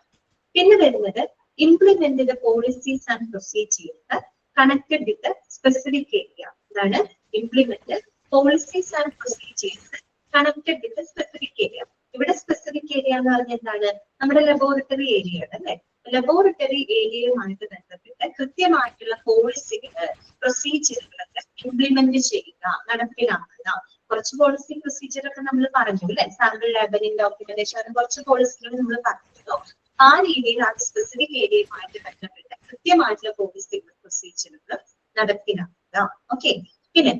പിന്നെ വരുന്നത് implement the policies and procedures connected with specific area. അതാണ് implement policies and procedures connected with specific area. ഇവിടെ സ്പെസിഫിക് ഏരിയ എന്ന് പറഞ്ഞാൽ എന്താണ്? നമ്മുടെ ലബോറട്ടറി ഏരിയയാണ് അല്ലെ. ലബോറട്ടറി ഏരിയയുമായിട്ട് ബന്ധപ്പെട്ട് കൃത്യമായിട്ടുള്ള പോളിസികൾ, പ്രൊസീജിയറുകളൊക്കെ ഇംപ്ലിമെന്റ് ചെയ്യുക, നടപ്പിലാക്കുക. കുറച്ച് പോളിസി പ്രൊസീജിയർ ഒക്കെ നമ്മൾ പറഞ്ഞു അല്ലെ. സാമ്പിൾ ലാബലിംഗ്, ഡോക്യുമെന്റേഷൻ, അങ്ങനെ കുറച്ച് പോളിസികൾ നമ്മൾ പറഞ്ഞല്ലോ. ആ രീതിയിൽ ആ സ്പെസിഫിക് ഏരിയയുമായിട്ട് ബന്ധപ്പെട്ട് കൃത്യമായി നടപ്പിലാക്കുക. ഓക്കെ, പിന്നെ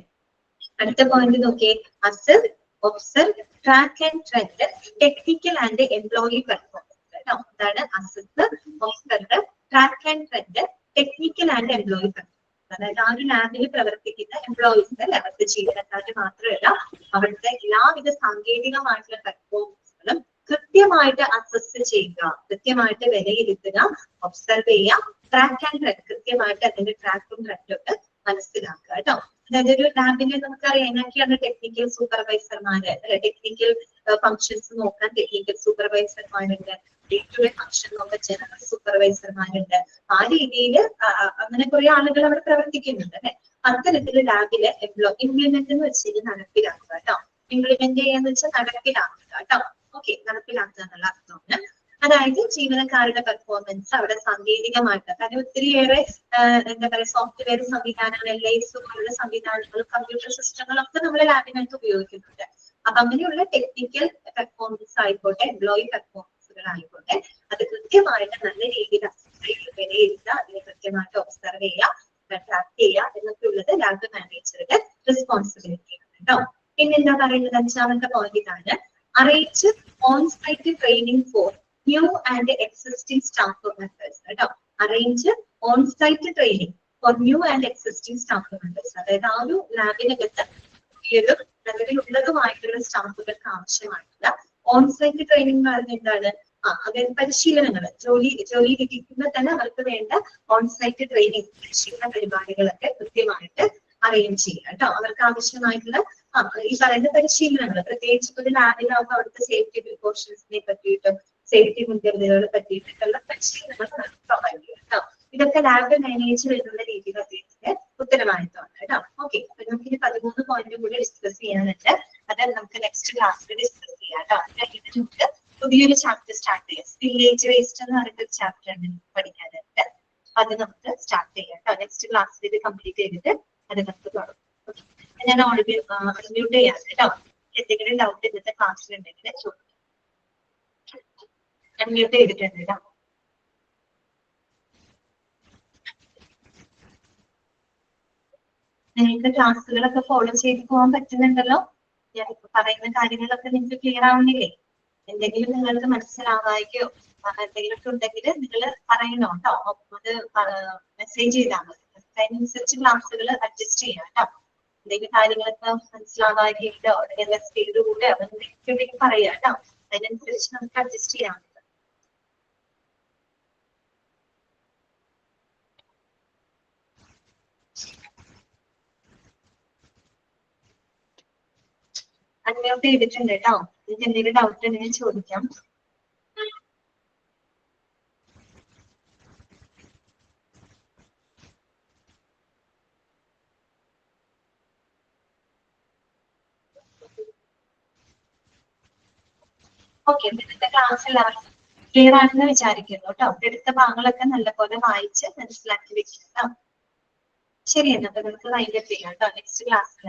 അടുത്ത പോയിന്റ് നോക്കിയേ, assess, observe, track and trend, technical and employee performance കേട്ടോ. അതാണ് assess, observe, track and trend, technical and employee performance. അതായത് ആ ഒരു ലാബിൽ പ്രവർത്തിക്കുന്ന എംപ്ലോയീസ് അല്ലെ, അവരുടെ ജീവനക്കാർ മാത്രമല്ല അവരുടെ എല്ലാവിധ സാങ്കേതികമായിട്ടുള്ള പെർഫോമൻസുകളും കൃത്യമായിട്ട് അസസ് ചെയ്യുക, കൃത്യമായിട്ട് വിലയിരുത്തുക, ഒബ്സർവ് ചെയ്യുക, ട്രാക്ക് ആൻഡ് ട്രെൻഡ് കൃത്യമായിട്ട് അതിന്റെ ട്രാക്കും ട്രെൻഡും ഒക്കെ മനസ്സിലാക്കുക കേട്ടോ. അതായത് ഒരു ലാബിൽ നമുക്കറിയാം എന്നൊക്കെയാണ് ടെക്നിക്കൽ സൂപ്പർവൈസർമാര്, ടെക്നിക്കൽ ഫംഗ്ഷൻസ് നോക്കാൻ ടെക്നിക്കൽ സൂപ്പർവൈസർമാരുണ്ട്, ഡേ ടു ഡേ ഫംഗ്ഷൻ നോക്കാൻ ജനറൽ സൂപ്പർവൈസർമാരുണ്ട്. ആ രീതിയിൽ അങ്ങനെ കുറെ ആളുകൾ അവിടെ പ്രവർത്തിക്കുന്നുണ്ട് അല്ലെ. അത്തരത്തില് ലാബില് ഇംപ്ലിമെന്റ് എന്ന് വെച്ചാൽ നടപ്പിലാക്കുക കേട്ടോ. ഇംപ്ലിമെന്റ് ചെയ്യാന്ന് വെച്ചാൽ നടപ്പിലാക്കുക കേട്ടോ. ഓക്കെ, നടപ്പിലാക്കുക എന്നുള്ള അർത്ഥമാണ്. അതായത് ജീവനക്കാരുടെ പെർഫോമൻസ് അവിടെ സാങ്കേതികമായിട്ട്, കാരണം ഒത്തിരിയേറെ എന്താ പറയുക സോഫ്റ്റ്വെയർ സംവിധാനങ്ങൾ, LIS പോലുള്ള സംവിധാനങ്ങളും കമ്പ്യൂട്ടർ സിസ്റ്റങ്ങളൊക്കെ നമ്മൾ ലാബിനകത്ത് ഉപയോഗിക്കുന്നുണ്ട്. അപ്പൊ അങ്ങനെയുള്ള ടെക്നിക്കൽ പെർഫോമൻസ് ആയിക്കോട്ടെ, എംപ്ലോയി പെർഫോമൻസുകൾ ആയിക്കോട്ടെ, അത് കൃത്യമായിട്ട് നല്ല രീതിയിൽ വിലയിരുത്തുക, അതിനെ കൃത്യമായിട്ട് ഒബ്സർവ് ചെയ്യുക, ട്രാക്ക് ചെയ്യുക എന്നൊക്കെ ഉള്ളത് ലാബ് മാനേജറുടെ റെസ്പോൺസിബിലിറ്റി ആണ് കേട്ടോ. പിന്നെ എന്താ പറയുന്നത്, അഞ്ചാമത്തെ പോയിന്റ് ഇതാണ്, arrange on site training for new and existing staff members കേട്ടോ. Arrange on site training for new and existing staff members. അതായത് ആ ഒരു ലാബിനകത്ത് പുതിയതും നിലവിലുള്ളതുമായിട്ടുള്ള സ്റ്റാഫുകൾക്ക് ആവശ്യമായിട്ടുള്ള ഓൺ സൈറ്റ് ട്രെയിനിങ് എന്ന് പറഞ്ഞാൽ എന്താണ്, അതായത് പരിശീലനങ്ങൾ, ജോലി കിട്ടിക്കുമ്പോൾ തന്നെ അവർക്ക് വേണ്ട ഓൺ സൈറ്റ് ട്രെയിനിങ് പരിശീലന പരിപാടികളൊക്കെ കൃത്യമായിട്ട് അറേഞ്ച് ചെയ്യുക കേട്ടോ. അവർക്ക് ആവശ്യമായിട്ടുള്ള ഈ പറയുന്ന പരിശീലനങ്ങൾ, പ്രത്യേകിച്ച് ഒരു ലാബിലാവുമ്പോൾ അവിടുത്തെ സേഫ്റ്റി പ്രിക്കോഷൻസിനെ പറ്റിയിട്ടും സേഫ്റ്റി മുൻകരുതലുകളെ പറ്റിയിട്ടുള്ള പരിശീലനങ്ങൾ പ്രൊവൈഡ് ചെയ്യുക കേട്ടോ. ഇതൊക്കെ ലാബ് മാനേജർ എന്നുള്ള രീതിയിൽ അദ്ദേഹത്തിന്റെ ഉത്തരവാദിത്തമാണ് കേട്ടോ. ഓക്കെ, അപ്പൊ നമുക്ക് ഇനി 13 പോയിന്റ് കൂടി ഡിസ്കസ് ചെയ്യാനുണ്ട്. അത് നമുക്ക് നെക്സ്റ്റ് ക്ലാസ്സിൽ ഡിസ്കസ് ചെയ്യാം കേട്ടോ. ഇതിനൊക്കെ പുതിയൊരു ചാപ്റ്റർ സ്റ്റാർട്ട് ചെയ്യാം, വില്ലേജ് വേസ്റ്റ് എന്ന് പറഞ്ഞിട്ട് ചാപ്റ്റർ ഉണ്ട് പഠിക്കാനുണ്ട്. അത് നമുക്ക് സ്റ്റാർട്ട് ചെയ്യാം കേട്ടോ. നെക്സ്റ്റ് ക്ലാസ്സിൽ ഇത് കംപ്ലീറ്റ് ചെയ്തിട്ട് അത് നമുക്ക് തുടങ്ങും. ഞാൻ ഓൾറെഡി അൺമ്യൂട്ട് ചെയ്യാം കേട്ടോ. എന്തെങ്കിലും ഡൗട്ട് ഇന്നത്തെ ക്ലാസ്സിലുണ്ടെങ്കിൽ ചോദിക്കാം. അൺമ്യൂട്ട് ചെയ്തിട്ടുണ്ട് കേട്ടോ. നിങ്ങൾക്ക് ക്ലാസ്സുകളൊക്കെ ഫോളോ ചെയ്ത് പോകാൻ പറ്റുന്നുണ്ടല്ലോ. ഞാനിപ്പോ പറയുന്ന കാര്യങ്ങളൊക്കെ നിങ്ങൾക്ക് ക്ലിയർ ആവുന്നില്ലേ? എന്തെങ്കിലും നിങ്ങൾക്ക് മനസ്സിലാവായിക്കോ എന്തെങ്കിലും ഒക്കെ ഉണ്ടെങ്കിൽ നിങ്ങൾ പറയണോ കേട്ടോ. അത് മെസ്സേജ് ചെയ്താൽ മതി. അതിനനുസരിച്ച് ക്ലാസ്സുകൾ അഡ്ജസ്റ്റ് ചെയ്യാം കേട്ടോ. എന്തെങ്കിലും കാര്യങ്ങളൊക്കെ മനസ്സിലാവായിട്ടോ അല്ലെങ്കിൽ സ്പീഡ് കൂടെ എന്തെങ്കിലും പറയാം കേട്ടോ. അതിനനുസരിച്ച് നമുക്ക് അഡ്ജസ്റ്റ് ചെയ്യാം. അൺമ്യൂട്ട് ചെയ്തിട്ടുണ്ട് കേട്ടോ. നിങ്ങൾക്ക് എന്തെങ്കിലും ഡൗട്ട് ഉണ്ടെങ്കിൽ ചോദിക്കാം. ഓക്കെ, ഇന്നത്തെ ക്ലാസ് എല്ലാവർക്കും ക്ലിയർ ആണെന്ന് വിചാരിക്കുന്നു കേട്ടോ. എടുത്ത ഭാഗങ്ങളൊക്കെ നല്ലപോലെ വായിച്ച് മനസ്സിലാക്കി വെക്കുക കേട്ടോ. ശരി, എന്നാൽ നമുക്ക് വൈകിട്ട് ചെയ്യാം കേട്ടോ. നെക്സ്റ്റ് ക്ലാസ്സിൽ